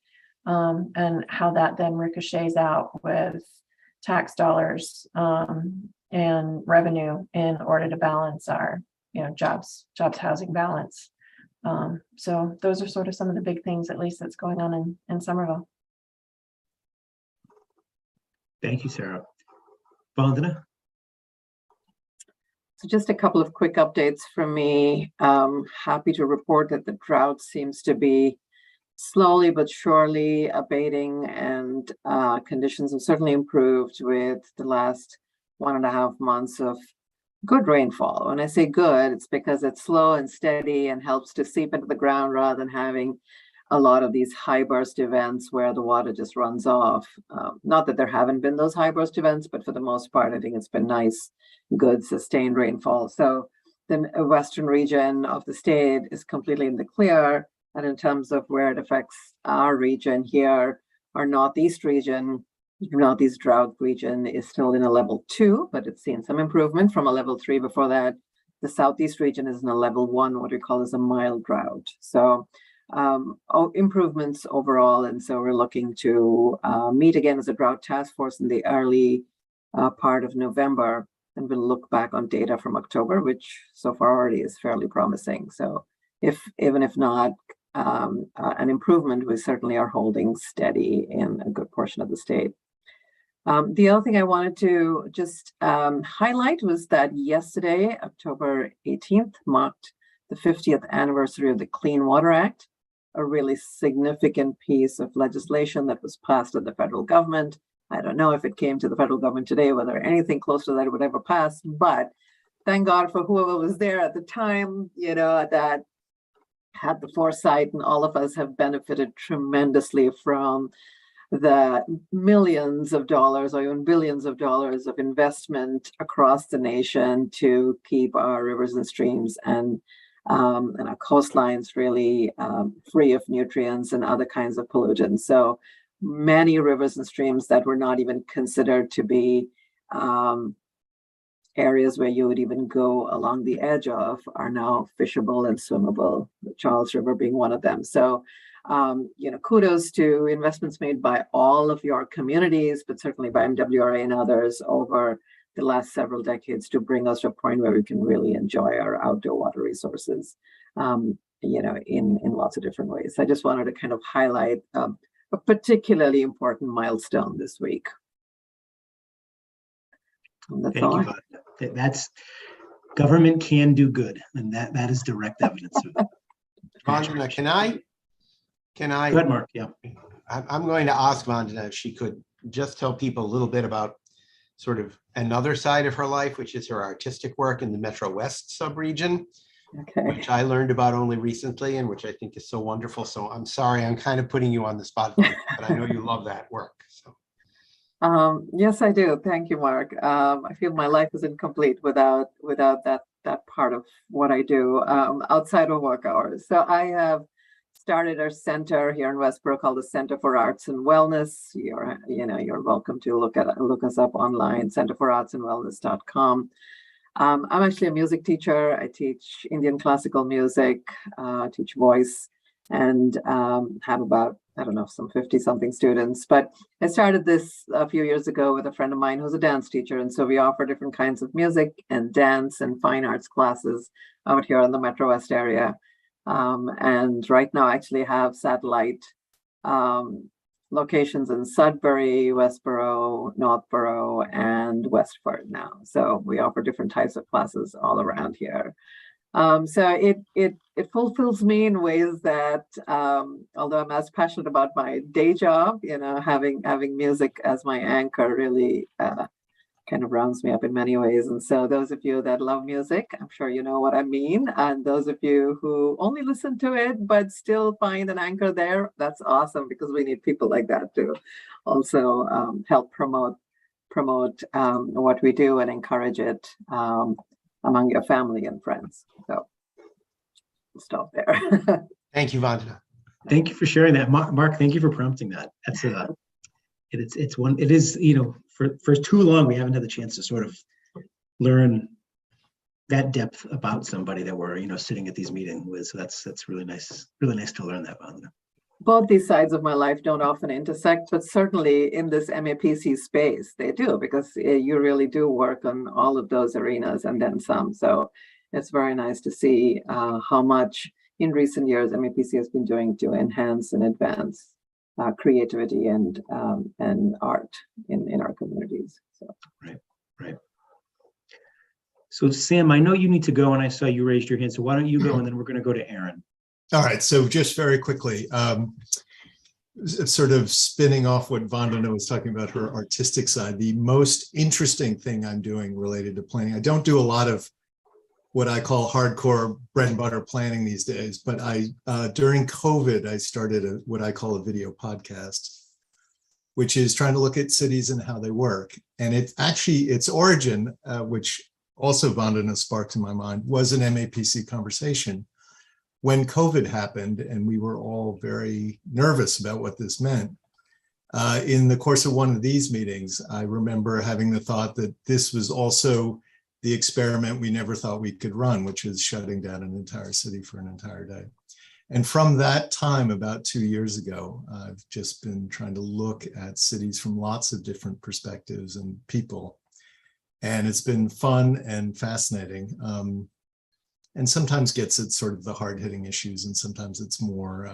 Speaker 16: and how that then ricochets out with tax dollars and revenue in order to balance our, jobs, housing balance. So those are sort of some of the big things, at least, that's going on in Somerville.
Speaker 2: Thank you, Sarah. Vandana?
Speaker 17: So just a couple of quick updates from me. Happy to report that the drought seems to be slowly but surely abating, and conditions have certainly improved with the last 1.5 months of good rainfall. When I say good, it's because it's slow and steady and helps to seep into the ground rather than having a lot of these high burst events where the water just runs off. Not that there haven't been those high burst events, but for the most part, I think it's been nice, good, sustained rainfall. So the western region of the state is completely in the clear. And in terms of where it affects our region here, our northeast drought region is still in a level 2, but it's seen some improvement from a level 3 before that. The southeast region is in a level 1, what we call as a mild drought. So improvements overall. And so we're looking to meet again as a drought task force in the early part of November. And we'll look back on data from October, which so far already is fairly promising. So even if not an improvement, we certainly are holding steady in a good portion of the state. The other thing I wanted to just highlight was that yesterday, October 18th, marked the 50th anniversary of the Clean Water Act, a really significant piece of legislation that was passed at the federal government. I don't know if it came to the federal government today, whether anything close to that would ever pass, but thank God for whoever was there at the time, that had the foresight, and all of us have benefited tremendously from the millions of dollars or even billions of dollars of investment across the nation to keep our rivers and streams and our coastlines really free of nutrients and other kinds of pollutants. So many rivers and streams that were not even considered to be areas where you would even go along the edge of are now fishable and swimmable, the Charles River being one of them. So, kudos to investments made by all of your communities, but certainly by MWRA and others over the last several decades to bring us to a point where we can really enjoy our outdoor water resources, in lots of different ways. I just wanted to kind of highlight a particularly important milestone this week. And that's all.
Speaker 2: Thank you. That's government can do good, and that is direct evidence of it.
Speaker 1: Vandana, can I?
Speaker 2: Go ahead, Mark. Yeah.
Speaker 1: I'm going to ask Vandana if she could just tell people a little bit about sort of another side of her life, which is her artistic work in the Metro West subregion, which I learned about only recently and which I think is so wonderful. So I'm sorry, I'm kind of putting you on the spot, but I know you love that work. So.
Speaker 17: Yes, I do. Thank you, Mark. I feel my life is incomplete without that part of what I do outside of work hours. So I have started our center here in Westboro called the Center for Arts and Wellness. You're welcome to look us up online, centerforartsandwellness.com. I'm actually a music teacher. I teach Indian classical music, teach voice, and have about, some 50-something students. But I started this a few years ago with a friend of mine who's a dance teacher. And so we offer different kinds of music and dance and fine arts classes out here in the Metro West area. And right now I actually have satellite locations in Sudbury, Westboro, Northboro, and Westford now. So we offer different types of classes all around here. So it fulfills me in ways that, although I'm as passionate about my day job, having music as my anchor really kind of rounds me up in many ways. And so those of you that love music, I'm sure you know what I mean. And those of you who only listen to it, but still find an anchor there, that's awesome, because we need people like that to also help promote what we do and encourage it among your family and friends. So I'll stop there.
Speaker 1: Thank you, Vandana.
Speaker 2: Thank you for sharing that. Mark, thank you for prompting that. That's it is, for too long, we haven't had the chance to sort of learn that depth about somebody that we're, sitting at these meetings with. So that's really nice to learn that about them.
Speaker 17: Both these sides of my life don't often intersect, but certainly in this MAPC space, they do, because you really do work on all of those arenas and then some. So it's very nice to see how much in recent years MAPC has been doing to enhance and advance creativity and art in our communities. So.
Speaker 2: Right. So Sam, I know you need to go, and I saw you raised your hand. So why don't you go, and then we're going to go to Aaron.
Speaker 4: All right, so just very quickly, sort of spinning off what Vandana was talking about, her artistic side, the most interesting thing I'm doing related to planning, I don't do a lot of what I call hardcore bread and butter planning these days, but during COVID, I started what I call a video podcast, which is trying to look at cities and how they work. And its origin, which also Vandana sparked in my mind, was an MAPC conversation. When COVID happened and we were all very nervous about what this meant, in the course of one of these meetings, I remember having the thought that this was also the experiment we never thought we could run, which is shutting down an entire city for an entire day. And from that time, about 2 years ago, I've just been trying to look at cities from lots of different perspectives and people. And it's been fun and fascinating. And sometimes gets at sort of the hard-hitting issues, and sometimes it's more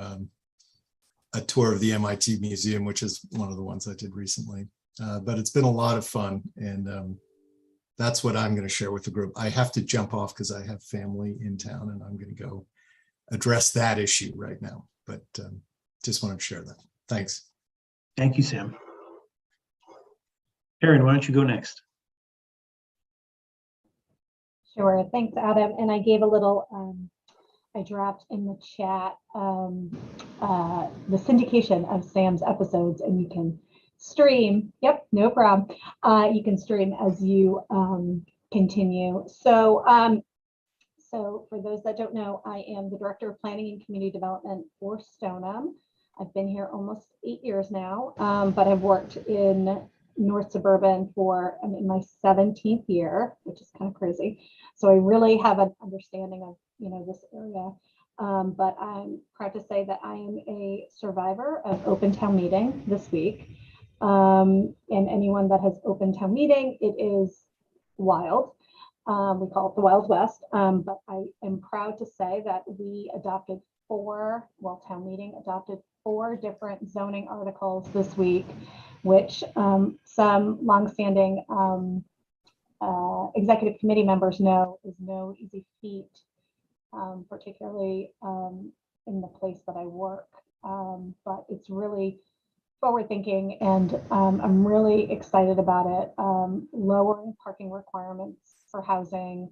Speaker 4: a tour of the MIT Museum, which is one of the ones I did recently. But it's been a lot of fun, and that's what I'm going to share with the group. I have to jump off because I have family in town, and I'm going to go address that issue right now. But just wanted to share that. Thanks.
Speaker 2: Thank you, Sam. Aaron, why don't you go next?
Speaker 18: Sure, thanks, Adam. And I gave a little, I dropped in the chat the syndication of Sam's episodes, and you can stream. Yep, no problem. You can stream as you continue. So, so for those that don't know, I am the Director of Planning and Community Development for Stoneham. I've been here almost 8 years now, but I've worked in North Suburban I'm in my 17th year, which is kind of crazy. So I really have an understanding of, this area. But I'm proud to say that I am a survivor of Open Town Meeting this week. And anyone that has Open Town Meeting, it is wild. We call it the Wild West. But I am proud to say that we adopted town meeting adopted 4 different zoning articles this week, which some longstanding executive committee members know is no easy feat, particularly in the place that I work. But it's really forward thinking, and I'm really excited about it. Lowering parking requirements for housing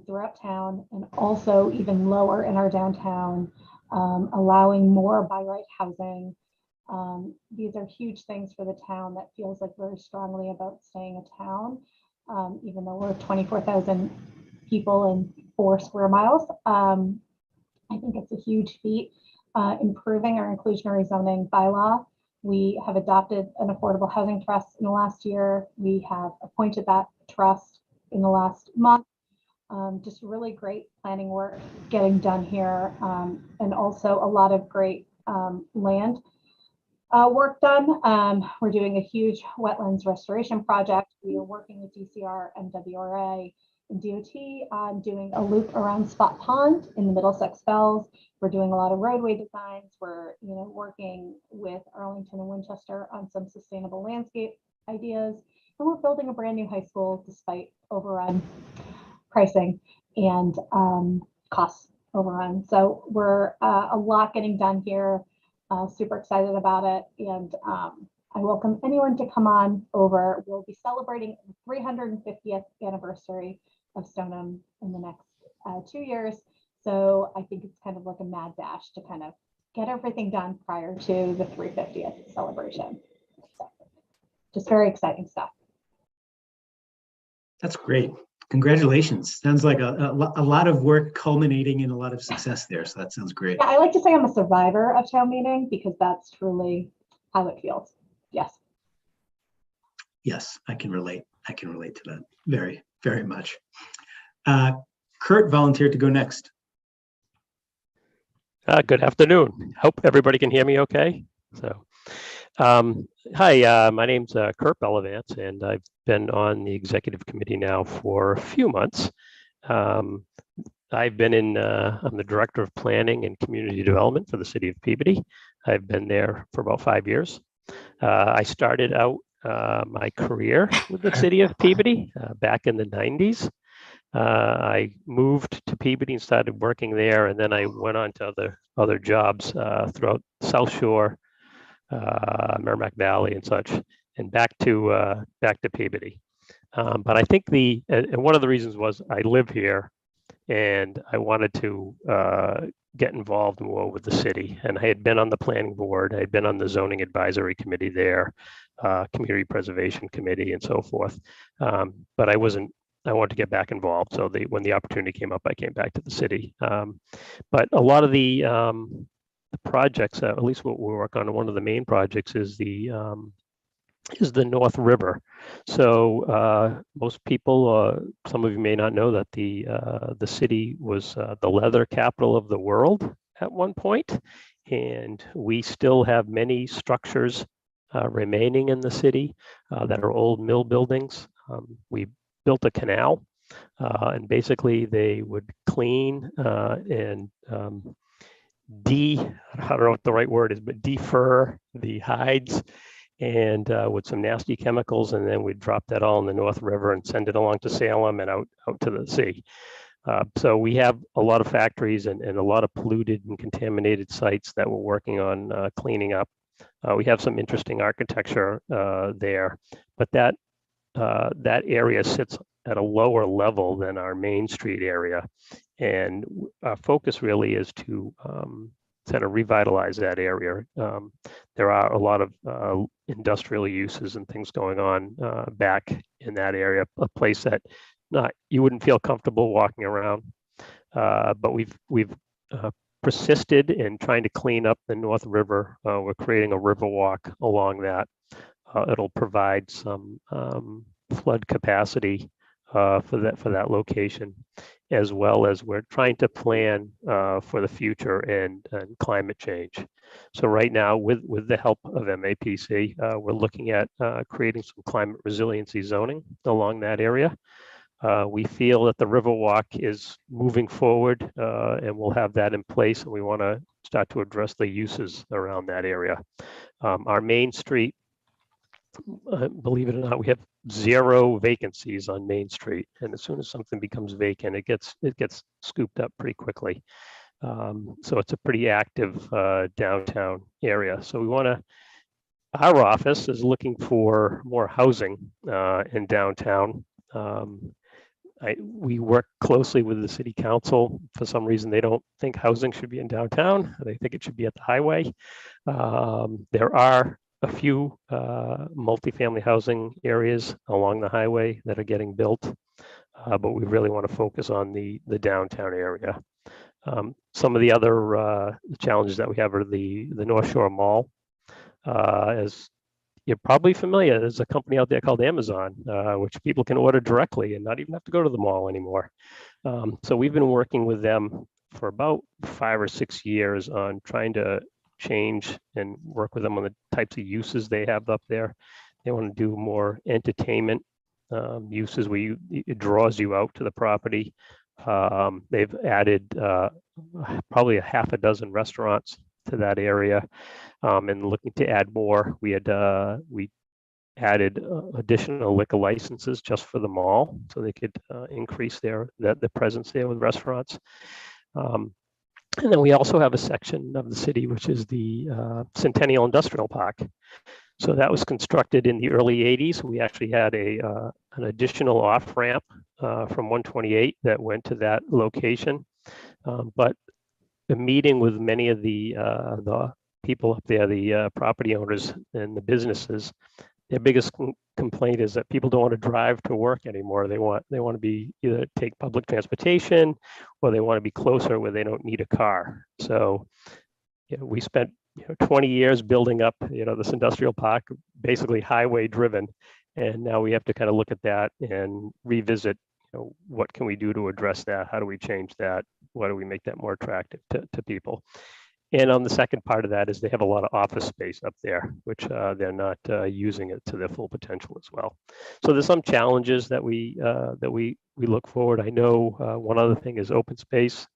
Speaker 18: throughout town, and also even lower in our downtown, allowing more by right housing. These are huge things for the town that feels like very strongly about staying a town, even though we're 24,000 people and 4 square miles. I think it's a huge feat. Improving our inclusionary zoning bylaw. We have adopted an affordable housing trust in the last year. We have appointed that trust in the last month. Just really great planning work getting done here, and also a lot of great land work done. We're doing a huge wetlands restoration project. We are working with DCR, MWRA, and DOT on doing a loop around Spot Pond in the Middlesex Fells. We're doing a lot of roadway designs. We're working with Arlington and Winchester on some sustainable landscape ideas. And we're building a brand new high school despite overrun pricing and cost overrun. So we're a lot getting done here. Super excited about it, and I welcome anyone to come on over. We'll be celebrating the 350th anniversary of Stoneham in the next 2 years. So I think it's kind of like a mad dash to kind of get everything done prior to the 350th celebration. So just very exciting stuff.
Speaker 2: That's great. Congratulations. Sounds like a lot of work culminating in a lot of success there. So that sounds great.
Speaker 18: Yeah, I like to say I'm a survivor of town meeting because that's truly how it feels. Yes.
Speaker 2: Yes, I can relate. I can relate to that very, very much. Kurt volunteered to go next.
Speaker 6: Good afternoon. Hope everybody can hear me okay. So, hi, my name's Kurt Bellavance, and I've been on the executive committee now for a few months. I've been I'm the director of planning and community development for the city of Peabody. I've been there for about 5 years. I started out my career with the city of Peabody back in the 90s. I moved to Peabody and started working there, and then I went on to other jobs throughout South Shore, Merrimack Valley, and such, and back to Peabody. But I think and one of the reasons was I live here, and I wanted to get involved more with the city. And I had been on the planning board, I had been on the zoning advisory committee there, community preservation committee, and so forth. But I wanted to get back involved. So when the opportunity came up, I came back to the city. But a lot of the projects, at least what we work on, one of the main projects is the North River. So most people, some of you may not know that the city was the leather capital of the world at one point, and we still have many structures remaining in the city that are old mill buildings. We built a canal, and basically they would clean and I don't know what the right word is, but defur the hides and with some nasty chemicals, and then we'd drop that all in the North River and send it along to Salem and out to the sea. So we have a lot of factories and a lot of polluted and contaminated sites that we're working on cleaning up. We have some interesting architecture there, but that area sits at a lower level than our Main Street area. And our focus really is to kind of revitalize that area. There are a lot of industrial uses and things going on back in that area, a place that you wouldn't feel comfortable walking around. But we've persisted in trying to clean up the North River. We're creating a river walk along that. It'll provide some flood capacity for that location, as well as we're trying to plan for the future and climate change. So right now, with the help of MAPC, we're looking at creating some climate resiliency zoning along that area. We feel that the Riverwalk is moving forward, and we'll have that in place, and we want to start to address the uses around that area. Our Main Street, believe it or not, we have 0 vacancies on Main Street, and as soon as something becomes vacant, it gets scooped up pretty quickly. So it's a pretty active downtown area. So our office is looking for more housing in downtown. We work closely with the city council. For some reason, they don't think housing should be in downtown. They think it should be at the highway. There are a few multifamily housing areas along the highway that are getting built, but we really want to focus on the downtown area. Some of the other challenges that we have are the North Shore Mall. As you're probably familiar, there's a company out there called Amazon, which people can order directly and not even have to go to the mall anymore. So we've been working with them for about 5 or 6 years on trying to change and work with them on the types of uses they have up there. They want to do more entertainment uses where it draws you out to the property. They've added probably a half a dozen restaurants to that area, and looking to add more. We added additional liquor licenses just for the mall, so they could increase the presence there with restaurants. And then we also have a section of the city, which is the Centennial Industrial Park. So that was constructed in the early 80s. We actually had an additional off-ramp from 128 that went to that location. But the meeting with many of the people up there, the property owners and the businesses, their biggest complaint is that people don't want to drive to work anymore. They want to be either take public transportation, or they want to be closer where they don't need a car. So, we spent 20 years building up this industrial park, basically highway driven, and now we have to kind of look at that and revisit. What can we do to address that? How do we change that? Why do we make that more attractive to people? And on the second part of that is they have a lot of office space up there, which they're not using it to their full potential as well. So there's some challenges that we look forward. I know one other thing is open space.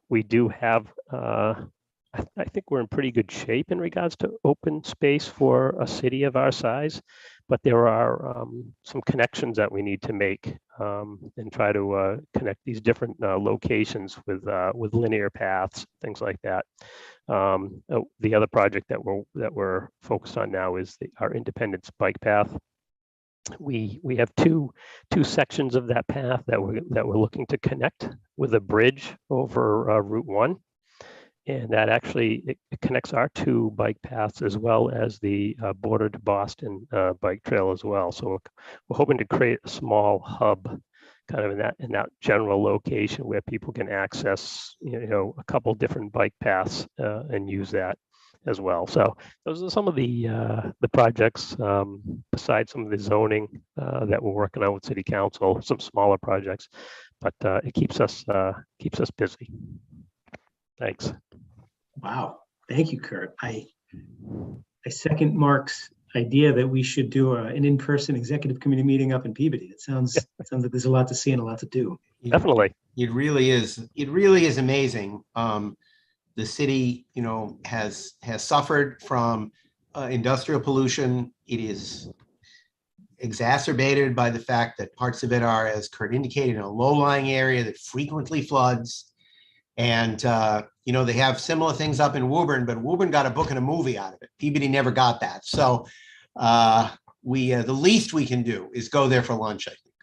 Speaker 6: We do have, I think we're in pretty good shape in regards to open space for a city of our size, but there are some connections that we need to make and try to connect these different locations with linear paths, things like that. The other project that we're focused on now is our Independence bike path. We have two sections of that path that we're looking to connect with a bridge over Route 1. And that actually it connects our two bike paths as well as the Border to Boston bike trail as well. So we're hoping to create a small hub kind of in that general location where people can access a couple different bike paths and use that as well. So those are some of the projects besides some of the zoning that we're working on with City Council, some smaller projects, but it keeps us busy. Thanks.
Speaker 2: Wow. Thank you, Kurt. I second Mark's idea that we should do an in-person executive committee meeting up in Peabody. It sounds like there's a lot to see and a lot to do.
Speaker 6: Definitely.
Speaker 1: It really is. It really is amazing. The city, has suffered from industrial pollution. It is exacerbated by the fact that parts of it are, as Kurt indicated, in a low-lying area that frequently floods. And, they have similar things up in Woburn, but Woburn got a book and a movie out of it. Peabody never got that. So the least we can do is go there for lunch, I think.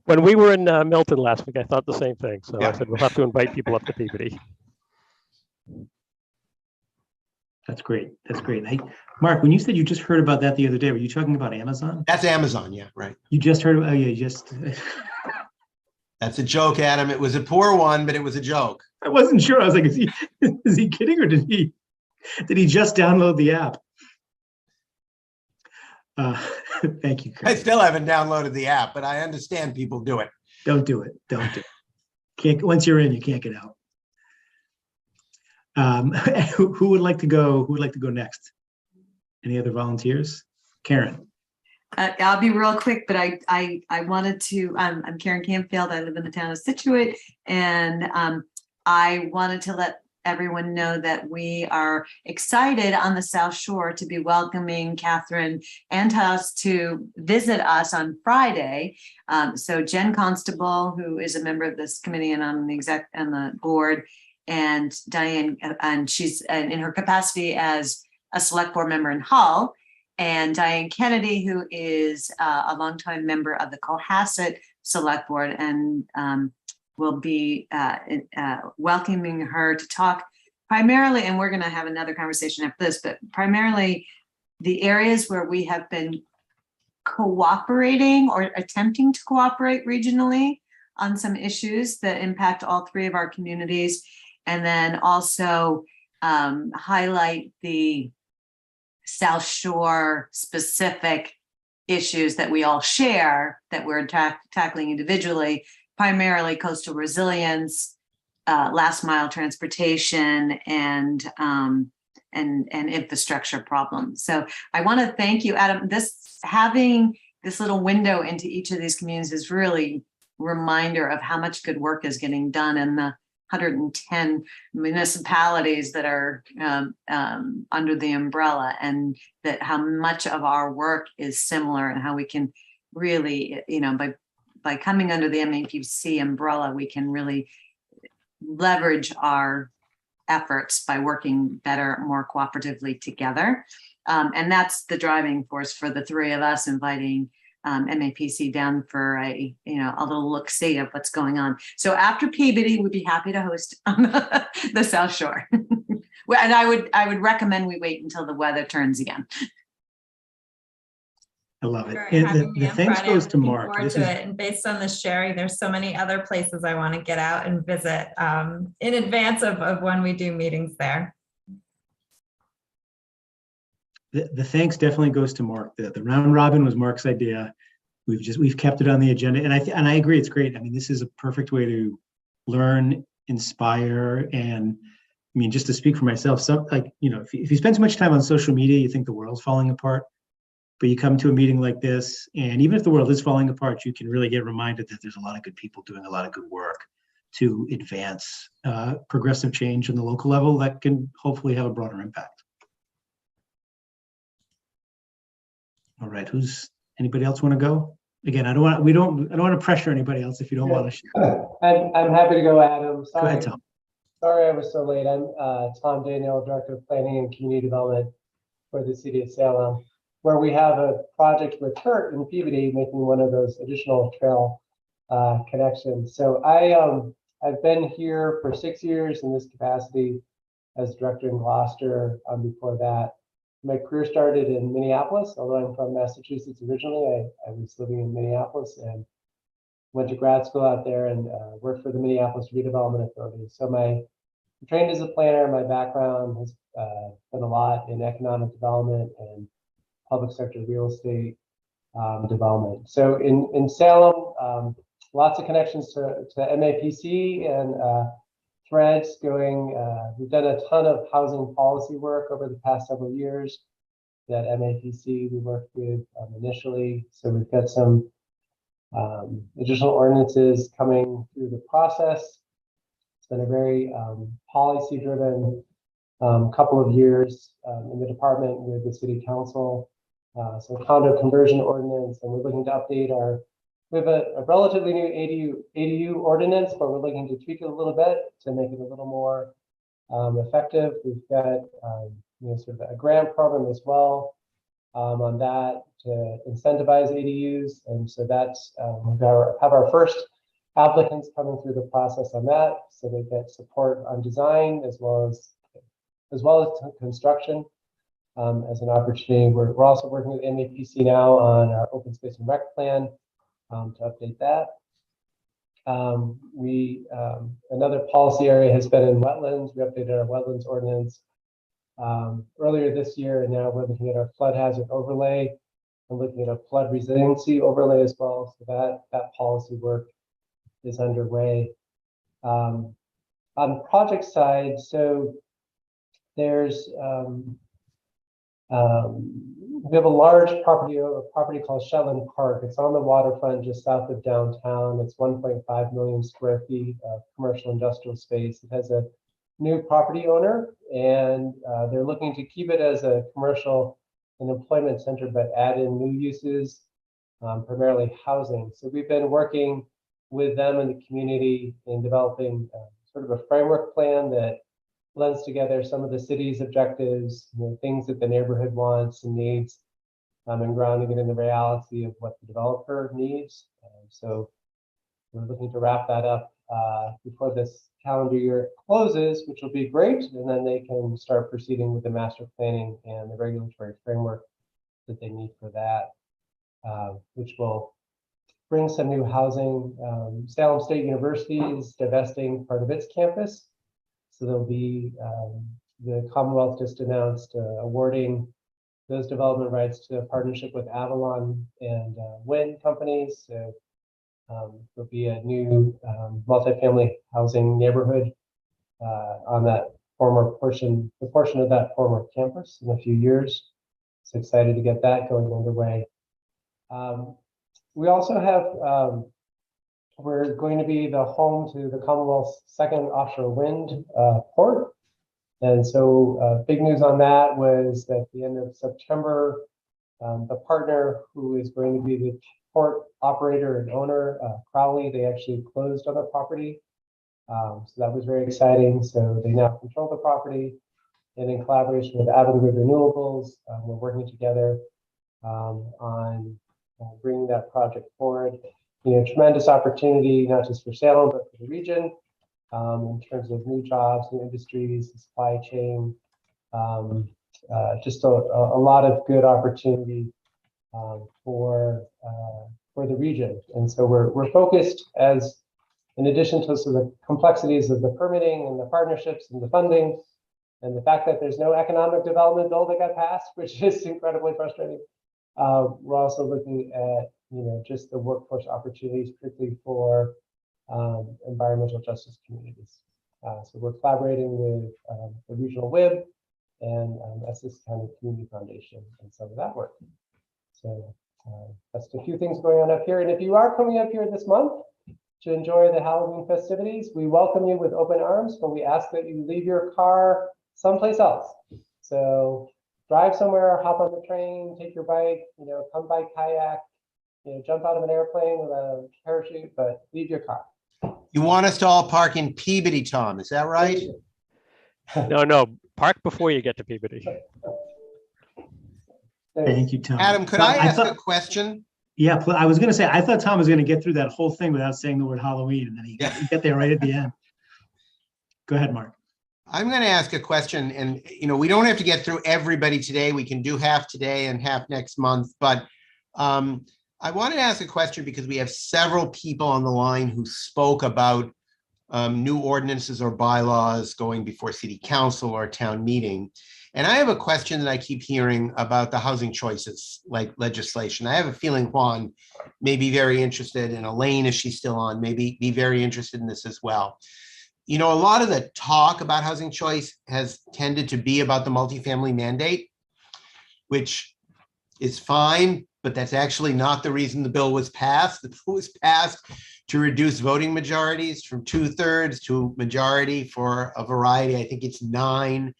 Speaker 6: When we were in Milton last week, I thought the same thing. So
Speaker 1: Yeah.
Speaker 6: I said, we'll have to invite people up to Peabody.
Speaker 2: That's great. That's great. Hey, Mark, when you said you just heard about that the other day, were you talking about Amazon?
Speaker 1: That's Amazon. Yeah, right.
Speaker 2: You just heard about, just.
Speaker 1: That's a joke, Adam. It was a poor one, but it was a joke.
Speaker 2: I wasn't sure. I was like, is he kidding, or did he just download the app? Thank you, Kurt.
Speaker 1: I still haven't downloaded the app, but I understand people do it.
Speaker 2: Don't do it. Don't do it. Can't, once you're in, you can't get out. Who would like to go? Who would like to go next? Any other volunteers? Karen.
Speaker 12: I'll be real quick, but I wanted to, I'm Karen Campfield. I live in the town of Situate, and I wanted to let everyone know that we are excited on the South Shore to be welcoming Catherine and us to visit us on Friday. So Jen Constable, who is a member of this committee and on the exec and the board, and Diane, and she's in her capacity as a select board member in Hull, and Diane Kennedy, who is a longtime member of the Cohasset Select Board, and will be welcoming her to talk primarily, and we're going to have another conversation after this, but primarily the areas where we have been cooperating or attempting to cooperate regionally on some issues that impact all three of our communities, and then also highlight the South Shore specific issues that we all share that we're tackling individually, primarily coastal resilience, last mile transportation, and infrastructure problems. So I want to thank you, Adam. Having this little window into each of these communities is really a reminder of how much good work is getting done in the 110 municipalities that are under the umbrella, and that how much of our work is similar, and how we can really, by coming under the MAPC umbrella, we can really leverage our efforts by working better, more cooperatively together. And that's the driving force for the three of us inviting MAPC down for a little look-see of what's going on. So after Peabody, we'd be happy to host on the South Shore. And I would recommend we wait until the weather turns again.
Speaker 2: I love it.
Speaker 19: for
Speaker 2: And
Speaker 19: having me
Speaker 2: the
Speaker 19: on
Speaker 2: thanks
Speaker 19: Friday.
Speaker 2: goes
Speaker 19: I'm
Speaker 2: to
Speaker 19: looking
Speaker 2: Mark.
Speaker 19: forward
Speaker 2: This
Speaker 19: to
Speaker 2: is,
Speaker 19: it. And based on the sharing, there's so many other places I want to get out and visit in advance of when we do meetings there.
Speaker 2: the thanks definitely goes to Mark. The round robin was Mark's idea. We've kept it on the agenda, and I agree, it's great. I mean, this is a perfect way to learn, inspire, and I mean, just to speak for myself, if you spend too much time on social media, you think the world's falling apart. But you come to a meeting like this, and even if the world is falling apart, you can really get reminded that there's a lot of good people doing a lot of good work to advance progressive change on the local level that can hopefully have a broader impact. All right, anybody else want to go? Again, I don't want to pressure anybody else if you don't want to share.
Speaker 20: I'm happy to go, Adam. Sorry.
Speaker 2: Go ahead, Tom.
Speaker 20: Sorry I was so late. I'm Tom Daniel, Director of Planning and Community Development for the City of Salem, where we have a project with Kurt in Peabody making one of those additional trail connections. So I've been here for 6 years in this capacity as director in Gloucester. Before that, my career started in Minneapolis, although I'm from Massachusetts originally. I was living in Minneapolis and went to grad school out there and worked for the Minneapolis Redevelopment Authority. So I'm trained as a planner. My background has been a lot in economic development and public sector real estate development. So in Salem, lots of connections to MAPC and threads going. We've done a ton of housing policy work over the past several years that MAPC we worked with initially. So we've got some additional ordinances coming through the process. It's been a very policy-driven couple of years in the department with the city council. So condo conversion ordinance, and we're looking to update we have a relatively new ADU ordinance, but we're looking to tweak it a little bit to make it a little more effective. We've got sort of a grant program as well on that to incentivize ADUs, and so that's we have our first applicants coming through the process on that, so they get support on design as well as construction as an opportunity. We're also working with MAPC now on our open space and rec plan to update that. Another policy area has been in wetlands. We updated our wetlands ordinance earlier this year, and now we're looking at our flood hazard overlay and looking at a flood resiliency overlay as well. So that policy work is underway. On the project side, so there's we have a large property called Shetland Park. It's on the waterfront just south of downtown. It's 1.5 million square feet of commercial industrial space. It has a new property owner, and they're looking to keep it as a commercial and employment center, but add in new uses, primarily housing. So we've been working with them in the community in developing sort of a framework plan that blends together some of the city's objectives, things that the neighborhood wants and needs, and grounding it in the reality of what the developer needs. So we're looking to wrap that up before this calendar year closes, which will be great, and then they can start proceeding with the master planning and the regulatory framework that they need for that, which will bring some new housing. Salem State University is divesting part of its campus. So there'll be the Commonwealth just announced awarding those development rights to a partnership with Avalon and wind companies. So there'll be a new multifamily housing neighborhood on that the portion of that former campus in a few years. So excited to get that going underway. We also have we're going to be the home to the Commonwealth's second offshore wind port. And so big news on that was that at the end of September, the partner who is going to be the port operator and owner, Crowley, they actually closed on the property. So that was very exciting. So they now control the property. And in collaboration with Avalon Grid Renewables, we're working together on bringing that project forward. Tremendous opportunity, not just for Salem, but for the region, in terms of new jobs, new industries, supply chain, just a lot of good opportunity for the region. And so we're focused, as in addition to sort of the complexities of the permitting and the partnerships and the funding and the fact that there's no economic development bill that got passed, which is incredibly frustrating. We're also looking at, just the workforce opportunities, particularly for environmental justice communities. So we're collaborating with the regional WIB and Essex County Community Foundation and some of that work. So that's a few things going on up here. And if you are coming up here this month to enjoy the Halloween festivities, we welcome you with open arms, but we ask that you leave your car someplace else. So drive somewhere, hop on the train, take your bike, come by kayak, jump out of an airplane with a parachute, but leave your car.
Speaker 1: You want us to all park in Peabody, Tom, is that right?
Speaker 6: No, park before you get to Peabody.
Speaker 2: Thank you, Tom.
Speaker 1: Adam, could I ask a question?
Speaker 2: Yeah, I was going to say, I thought Tom was going to get through that whole thing without saying the word Halloween, and then he get there right at the end. Go ahead, Mark.
Speaker 1: I'm going to ask a question, and we don't have to get through everybody today. We can do half today and half next month, but I wanted to ask a question because we have several people on the line who spoke about new ordinances or bylaws going before city council or town meeting. And I have a question that I keep hearing about the housing choices, like legislation. I have a feeling Juan may be very interested, and Elaine, if she's still on, may be very interested in this as well. A lot of the talk about housing choice has tended to be about the multifamily mandate, which is fine, but that's actually not the reason the bill was passed. The bill was passed to reduce voting majorities from 2/3 to majority for a variety, I think it's 9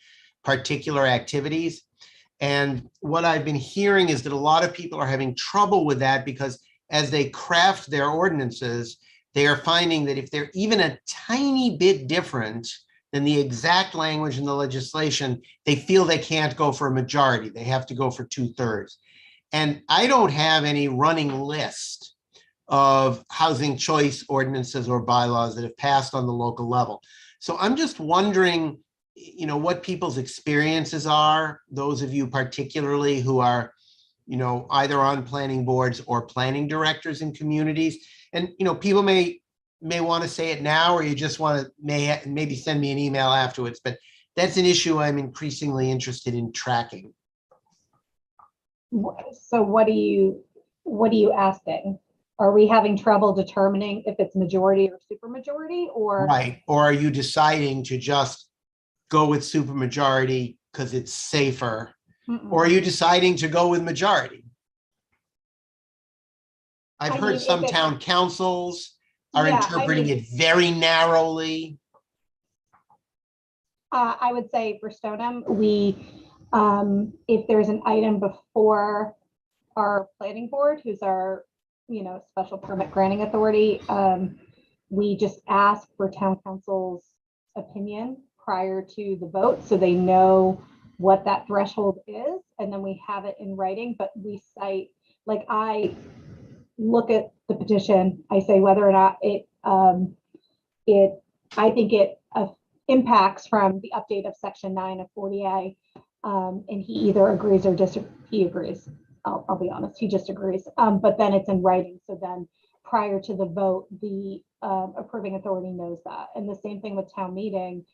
Speaker 1: particular activities. And what I've been hearing is that a lot of people are having trouble with that because as they craft their ordinances, they are finding that if they're even a tiny bit different than the exact language in the legislation, they feel they can't go for a majority. They have to go for 2/3. And I don't have any running list of housing choice ordinances or bylaws that have passed on the local level. So I'm just wondering, what people's experiences are, those of you particularly who are, either on planning boards or planning directors in communities. And, people may want to say it now, or you just want to maybe send me an email afterwards, but that's an issue I'm increasingly interested in tracking.
Speaker 18: So what are you asking? Are we having trouble determining if it's majority or supermajority, or?
Speaker 1: Right, or are you deciding to just go with supermajority because it's safer? Or are you deciding to go with majority? I've heard some town councils are interpreting it very narrowly.
Speaker 18: I would say for Stoneham, if there's an item before our planning board, who's our, special permit granting authority, we just ask for town council's opinion prior to the vote, so they know what that threshold is, and then we have it in writing. But we cite, like, I look at the petition, I say whether or not I think it impacts from the update of section 9 of 40A, and he either agrees or he agrees. I'll be honest, he just agrees. But then it's in writing, so then prior to the vote, the approving authority knows that. And the same thing with town meeting,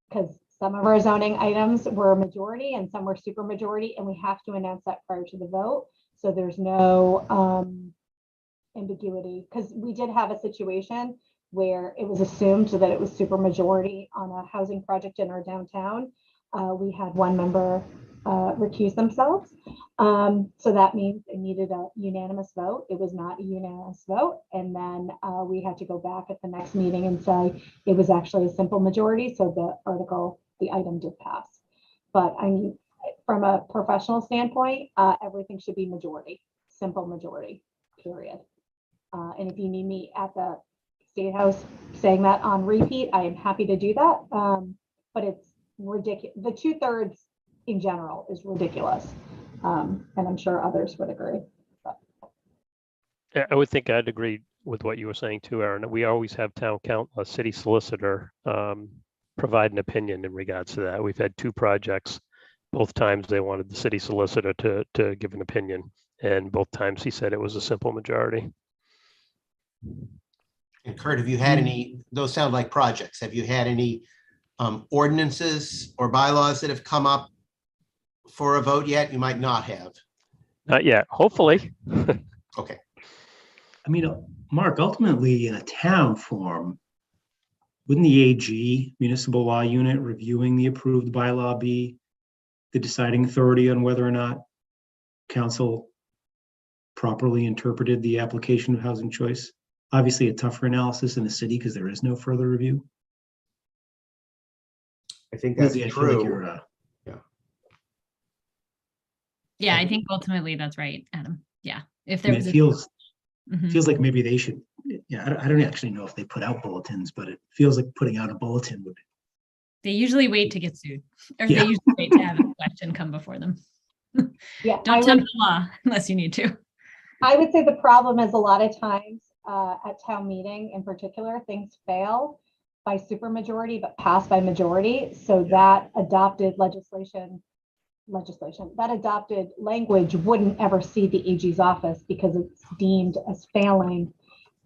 Speaker 18: because some of our zoning items were majority and some were super majority, and we have to announce that prior to the vote, so there's no ambiguity. Because we did have a situation where it was assumed that it was super majority on a housing project in our downtown. We had one member recuse themselves. So that means it needed a unanimous vote. It was not a unanimous vote. And then we had to go back at the next meeting and say it was actually a simple majority. So the item did pass. But I mean, from a professional standpoint, everything should be majority, simple majority, period. And if you need me at the State House saying that on repeat, I am happy to do that. But it's ridiculous. The 2/3 in general is ridiculous. And I'm sure others would agree. But.
Speaker 6: I would think I'd agree with what you were saying too, Aaron. We always have a city solicitor provide an opinion in regards to that. We've had 2 projects. Both times they wanted the city solicitor to give an opinion. and both times he said it was a simple majority.
Speaker 1: And Kurt, have you had any, those sound like projects, have you had any ordinances or bylaws that have come up for a vote yet? You might not have.
Speaker 6: Not yet, hopefully.
Speaker 1: Okay.
Speaker 2: I mean, Mark, ultimately in a town form, wouldn't the AG, municipal law unit, reviewing the approved bylaw be the deciding authority on whether or not council properly interpreted the application of housing choice? Obviously a tougher analysis in the city because there is no further review.
Speaker 1: I think that's
Speaker 2: Lizzie, I feel like
Speaker 1: true.
Speaker 2: you're,
Speaker 11: Yeah, I think ultimately that's right, Adam. Yeah. If
Speaker 2: I
Speaker 11: there
Speaker 2: mean,
Speaker 11: was
Speaker 2: it
Speaker 11: a
Speaker 2: feels feels like maybe they should, yeah, I don't actually know if they put out bulletins, but it feels like putting out a bulletin would.
Speaker 11: They usually wait to get sued, or
Speaker 2: Yeah.
Speaker 11: they usually wait to have a question come before them.
Speaker 18: Yeah,
Speaker 11: Don't tempt the law unless you need to.
Speaker 18: I would say the problem is a lot of times at town meeting in particular, things fail by supermajority but pass by majority. So that adopted that adopted language wouldn't ever see the AG's office because it's deemed as failing,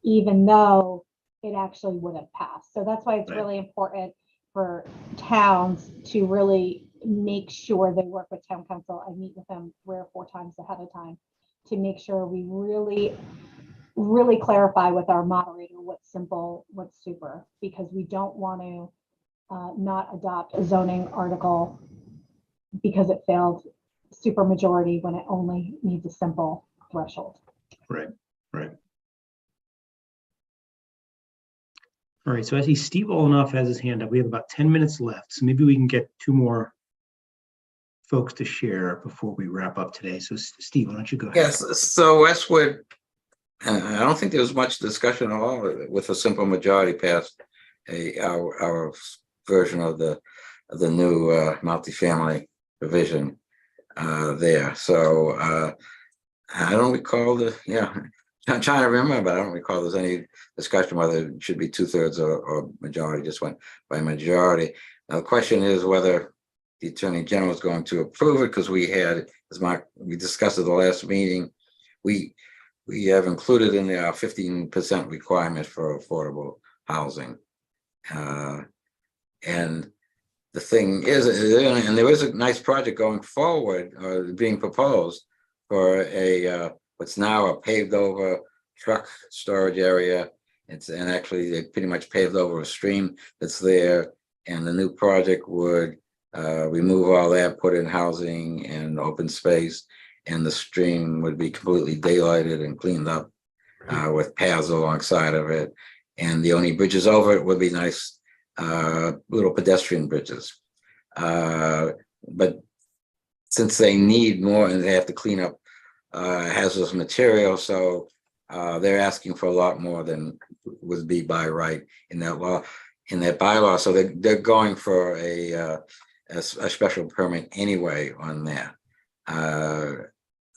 Speaker 18: even though it actually would have passed. So that's why it's really important for towns to really make sure they work with town council. I meet with them 3 or 4 times ahead of time to make sure we really clarify with our moderator what's simple, what's super, because we don't want to not adopt a zoning article because it failed super majority when it only needs a simple threshold.
Speaker 2: Right. All right, so I see Steve Olenoff has his hand up. We have about 10 minutes left, so maybe we can get 2 more folks to share before we wrap up today. So Steve, why don't you go ahead?
Speaker 14: Yes, so Westwood, I don't think there was much discussion at all with a simple majority passed our version of the new multifamily provision there. So I don't recall I'm trying to remember, but I don't recall there's any discussion whether it should be 2/3 or majority, just went by majority. Now the question is whether the Attorney General is going to approve it, because we had, as we discussed at the last meeting, we have included in our 15% requirement for affordable housing. And the thing is, and there is a nice project going forward, being proposed for what's now a paved over truck storage area. And actually they pretty much paved over a stream that's there. And the new project would remove all that, put in housing and open space, and the stream would be completely daylighted and cleaned up with paths alongside of it. And the only bridges over it would be nice little pedestrian bridges. But since they need more and they have to clean up hazardous material, so they're asking for a lot more than would be by right in that bylaw. So they're going for a special permit anyway on that.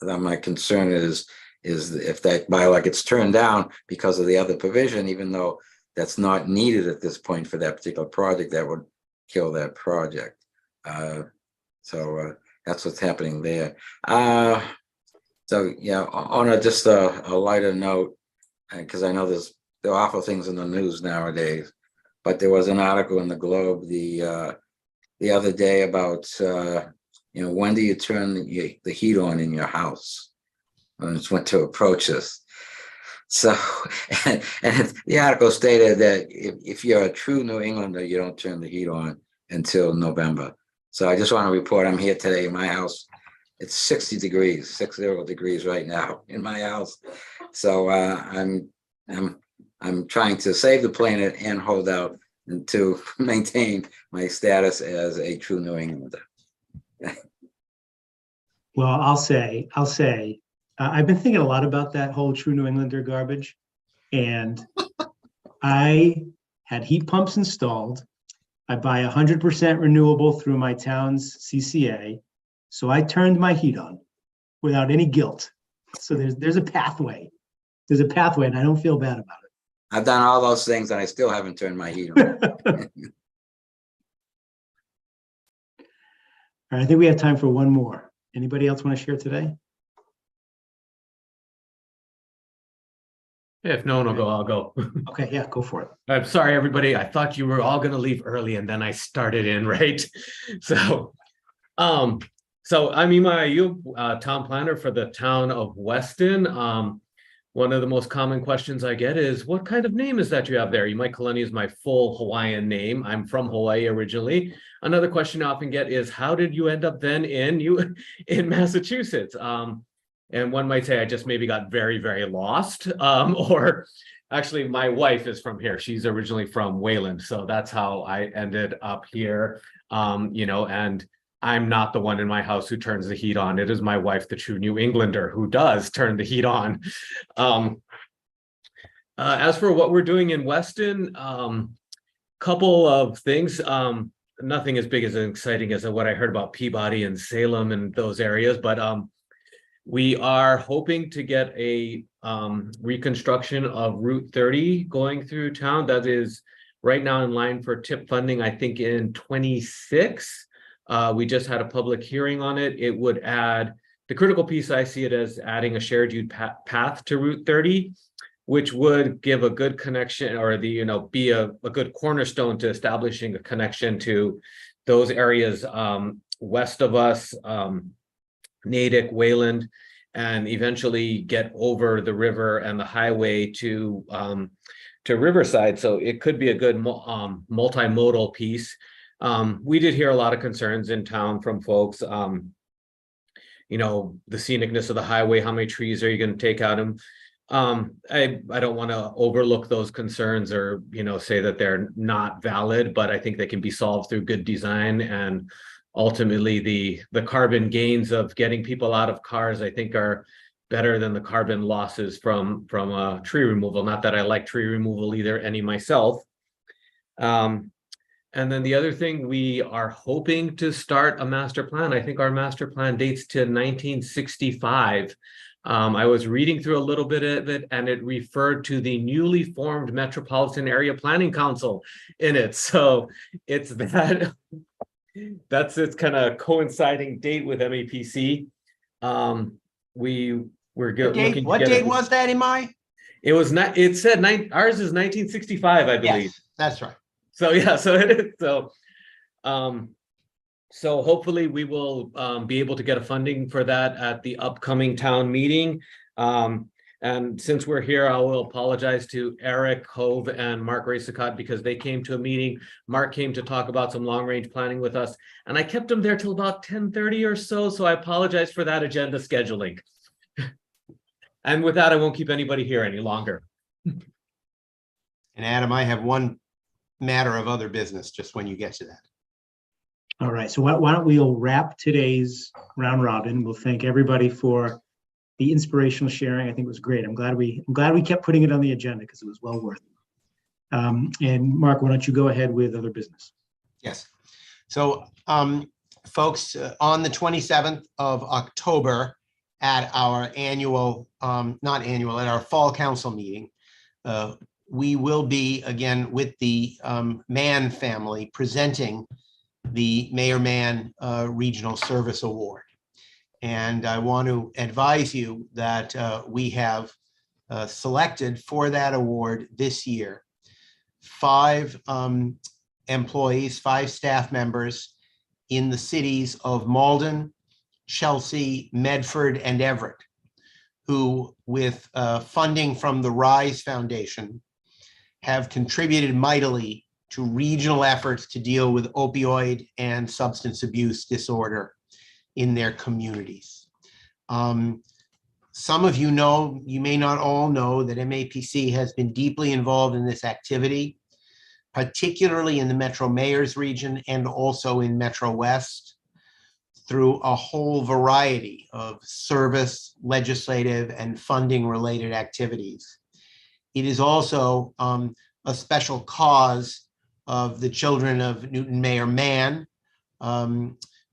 Speaker 14: My concern is if that bylaw gets turned down because of the other provision, even though that's not needed at this point for that particular project, that would kill that project. So that's what's happening there. So yeah, on just a lighter note, because I know there are awful things in the news nowadays, but there was an article in the Globe the other day about when do you turn the heat on in your house when it's winter approaches. So, and the article stated that if you're a true New Englander, you don't turn the heat on until November. So I just want to report I'm here today in my house. It's 60 degrees right now in my house. So I'm trying to save the planet and hold out and to maintain my status as a true New Englander.
Speaker 2: Well, I'll say, I've been thinking a lot about that whole true New Englander garbage, and I had heat pumps installed. I buy 100% renewable through my town's CCA. So I turned my heat on without any guilt. So there's a pathway. There's a pathway, and I don't feel bad about it.
Speaker 14: I've done all those things and I still haven't turned my heat on.
Speaker 2: All right, I think we have time for one more. Anybody else want to share today?
Speaker 5: If no one will go, I'll go.
Speaker 2: Okay, yeah, go for it.
Speaker 5: I'm sorry, everybody. I thought you were all going to leave early and then I started in, right? So, so I'm Ima Ayub, town planner for the town of Weston. One of the most common questions I get is, what kind of name is that you have there? Imai Kalani is my full Hawaiian name. I'm from Hawaii originally. Another question I often get is, how did you end up then in Massachusetts? And one might say I just maybe got very, very lost. Or actually, my wife is from here. She's originally from Wayland. So that's how I ended up here. And I'm not the one in my house who turns the heat on. It is my wife, the true New Englander, who does turn the heat on. As for what we're doing in Weston, couple of things. Nothing as big as exciting as what I heard about Peabody and Salem and those areas, but we are hoping to get a reconstruction of Route 30 going through town. That is right now in line for TIP funding, I think in 26. We just had a public hearing on it. It would add, the critical piece, I see it as adding a shared use path to Route 30, which would give a good connection, or be a good cornerstone to establishing a connection to those areas west of us, Natick, Wayland, and eventually get over the river and the highway to Riverside. So it could be a good multimodal piece. We did hear a lot of concerns in town from folks, the scenicness of the highway, how many trees are you going to take out? I don't want to overlook those concerns or, say that they're not valid, but I think they can be solved through good design, and ultimately the carbon gains of getting people out of cars, I think, are better than the carbon losses from tree removal. Not that I like tree removal either, any myself. And then the other thing, we are hoping to start a master plan. I think our master plan dates to 1965. I was reading through a little bit of it, and it referred to the newly formed Metropolitan Area Planning Council in it. So it's that's its kind of coinciding date with MAPC. We're good.
Speaker 1: What date was that, Imai?
Speaker 5: It was not. It said ours is 1965, I believe.
Speaker 1: Yes, that's right.
Speaker 5: So yeah, so it is. So hopefully we will be able to get a funding for that at the upcoming town meeting. And since we're here, I will apologize to Eric Hove and Mark Racicott, because they came to a meeting. Mark came to talk about some long-range planning with us, and I kept them there till about 10:30 or so. So I apologize for that agenda scheduling. And with that, I won't keep anybody here any longer.
Speaker 1: And Adam, I have one matter of other business just when you get to that.
Speaker 2: All right, so why don't we wrap today's round robin. We'll thank everybody for the inspirational sharing. I think it was great. I'm glad we kept putting it on the agenda because it was well worth it. And Mark, why don't you go ahead with other business?
Speaker 1: Yes. So folks, on the 27th of October at our annual, at our fall council meeting, we will be again with the Mann family presenting the Mayor Mann Regional Service Award. And I want to advise you that we have selected for that award this year 5 employees, 5 staff members in the cities of Malden, Chelsea, Medford, and Everett, who with funding from the RISE Foundation have contributed mightily to regional efforts to deal with opioid and substance abuse disorder in their communities. Some of you know, you may not all know, that MAPC has been deeply involved in this activity, particularly in the Metro Mayor's region and also in Metro West, through a whole variety of service, legislative, and funding-related activities. It is also a special cause of the children of Newton Mayor Mann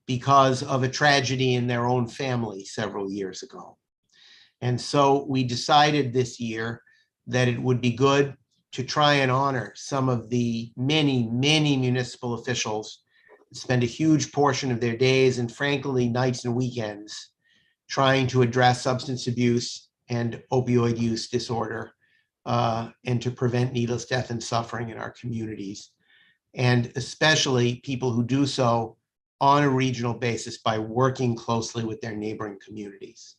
Speaker 1: because of a tragedy in their own family several years ago. And so we decided this year that it would be good to try and honor some of the many, many municipal officials that spend a huge portion of their days and frankly nights and weekends trying to address substance abuse and opioid use disorder and to prevent needless death and suffering in our communities, and especially people who do so on a regional basis by working closely with their neighboring communities.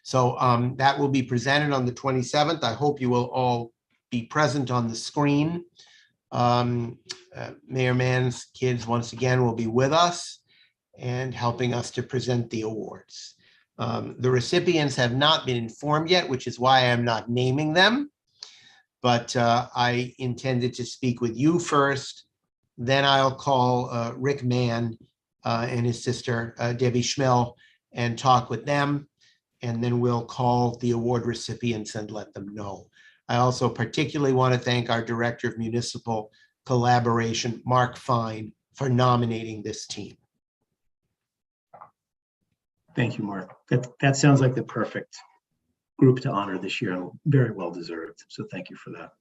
Speaker 1: So that will be presented on the 27th. I hope you will all be present on the screen. Mayor Mann's kids, once again, will be with us and helping us to present the awards. The recipients have not been informed yet, which is why I'm not naming them. But I intended to speak with you first. Then I'll call Rick Mann and his sister, Debbie Schmel, and talk with them. And then we'll call the award recipients and let them know. I also particularly want to thank our Director of Municipal Collaboration, Mark Fine, for nominating this team.
Speaker 2: Thank you, Mark. That sounds like the perfect group to honor this year, and very well deserved. So thank you for that.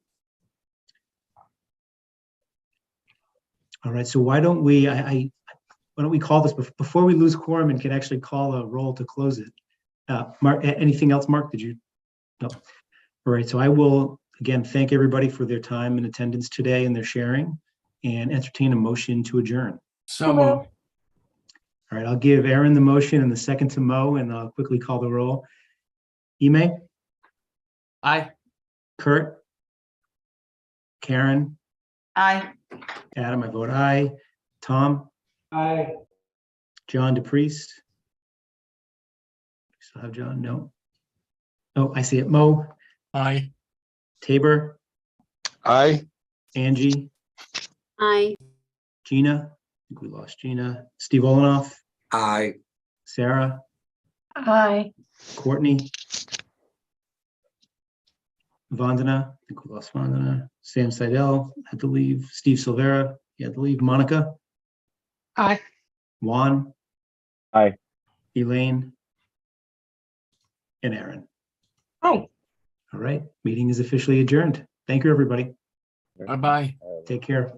Speaker 2: All right, so why don't we call this before we lose quorum and can actually call a roll to close it? Mark, anything else, Mark? Did you? No. All right, so I will again thank everybody for their time and attendance today and their sharing, and entertain a motion to adjourn.
Speaker 15: So moved.
Speaker 2: All right, I'll give Aaron the motion and the second to Mo, and I'll quickly call the roll. Ime?
Speaker 5: Aye.
Speaker 2: Kurt? Karen?
Speaker 12: Aye.
Speaker 2: Adam, I vote aye. Tom?
Speaker 20: Aye.
Speaker 2: John DePriest? Still have John? No. Oh, I see it. Mo?
Speaker 15: Aye.
Speaker 2: Tabor?
Speaker 7: Aye.
Speaker 2: Angie?
Speaker 21: Aye.
Speaker 2: Gina? I think we lost Gina. Steve Olenoff?
Speaker 14: Aye.
Speaker 2: Sarah?
Speaker 16: Aye.
Speaker 2: Courtney? Vandana? I think we lost Vandana. Sam Seidel had to leave. Steve Silvera, he had to leave. Monica?
Speaker 8: Aye.
Speaker 2: Juan?
Speaker 7: Aye.
Speaker 2: Elaine? And Aaron.
Speaker 8: Oh.
Speaker 2: All right, meeting is officially adjourned. Thank you, everybody.
Speaker 15: Bye-bye.
Speaker 2: Take care.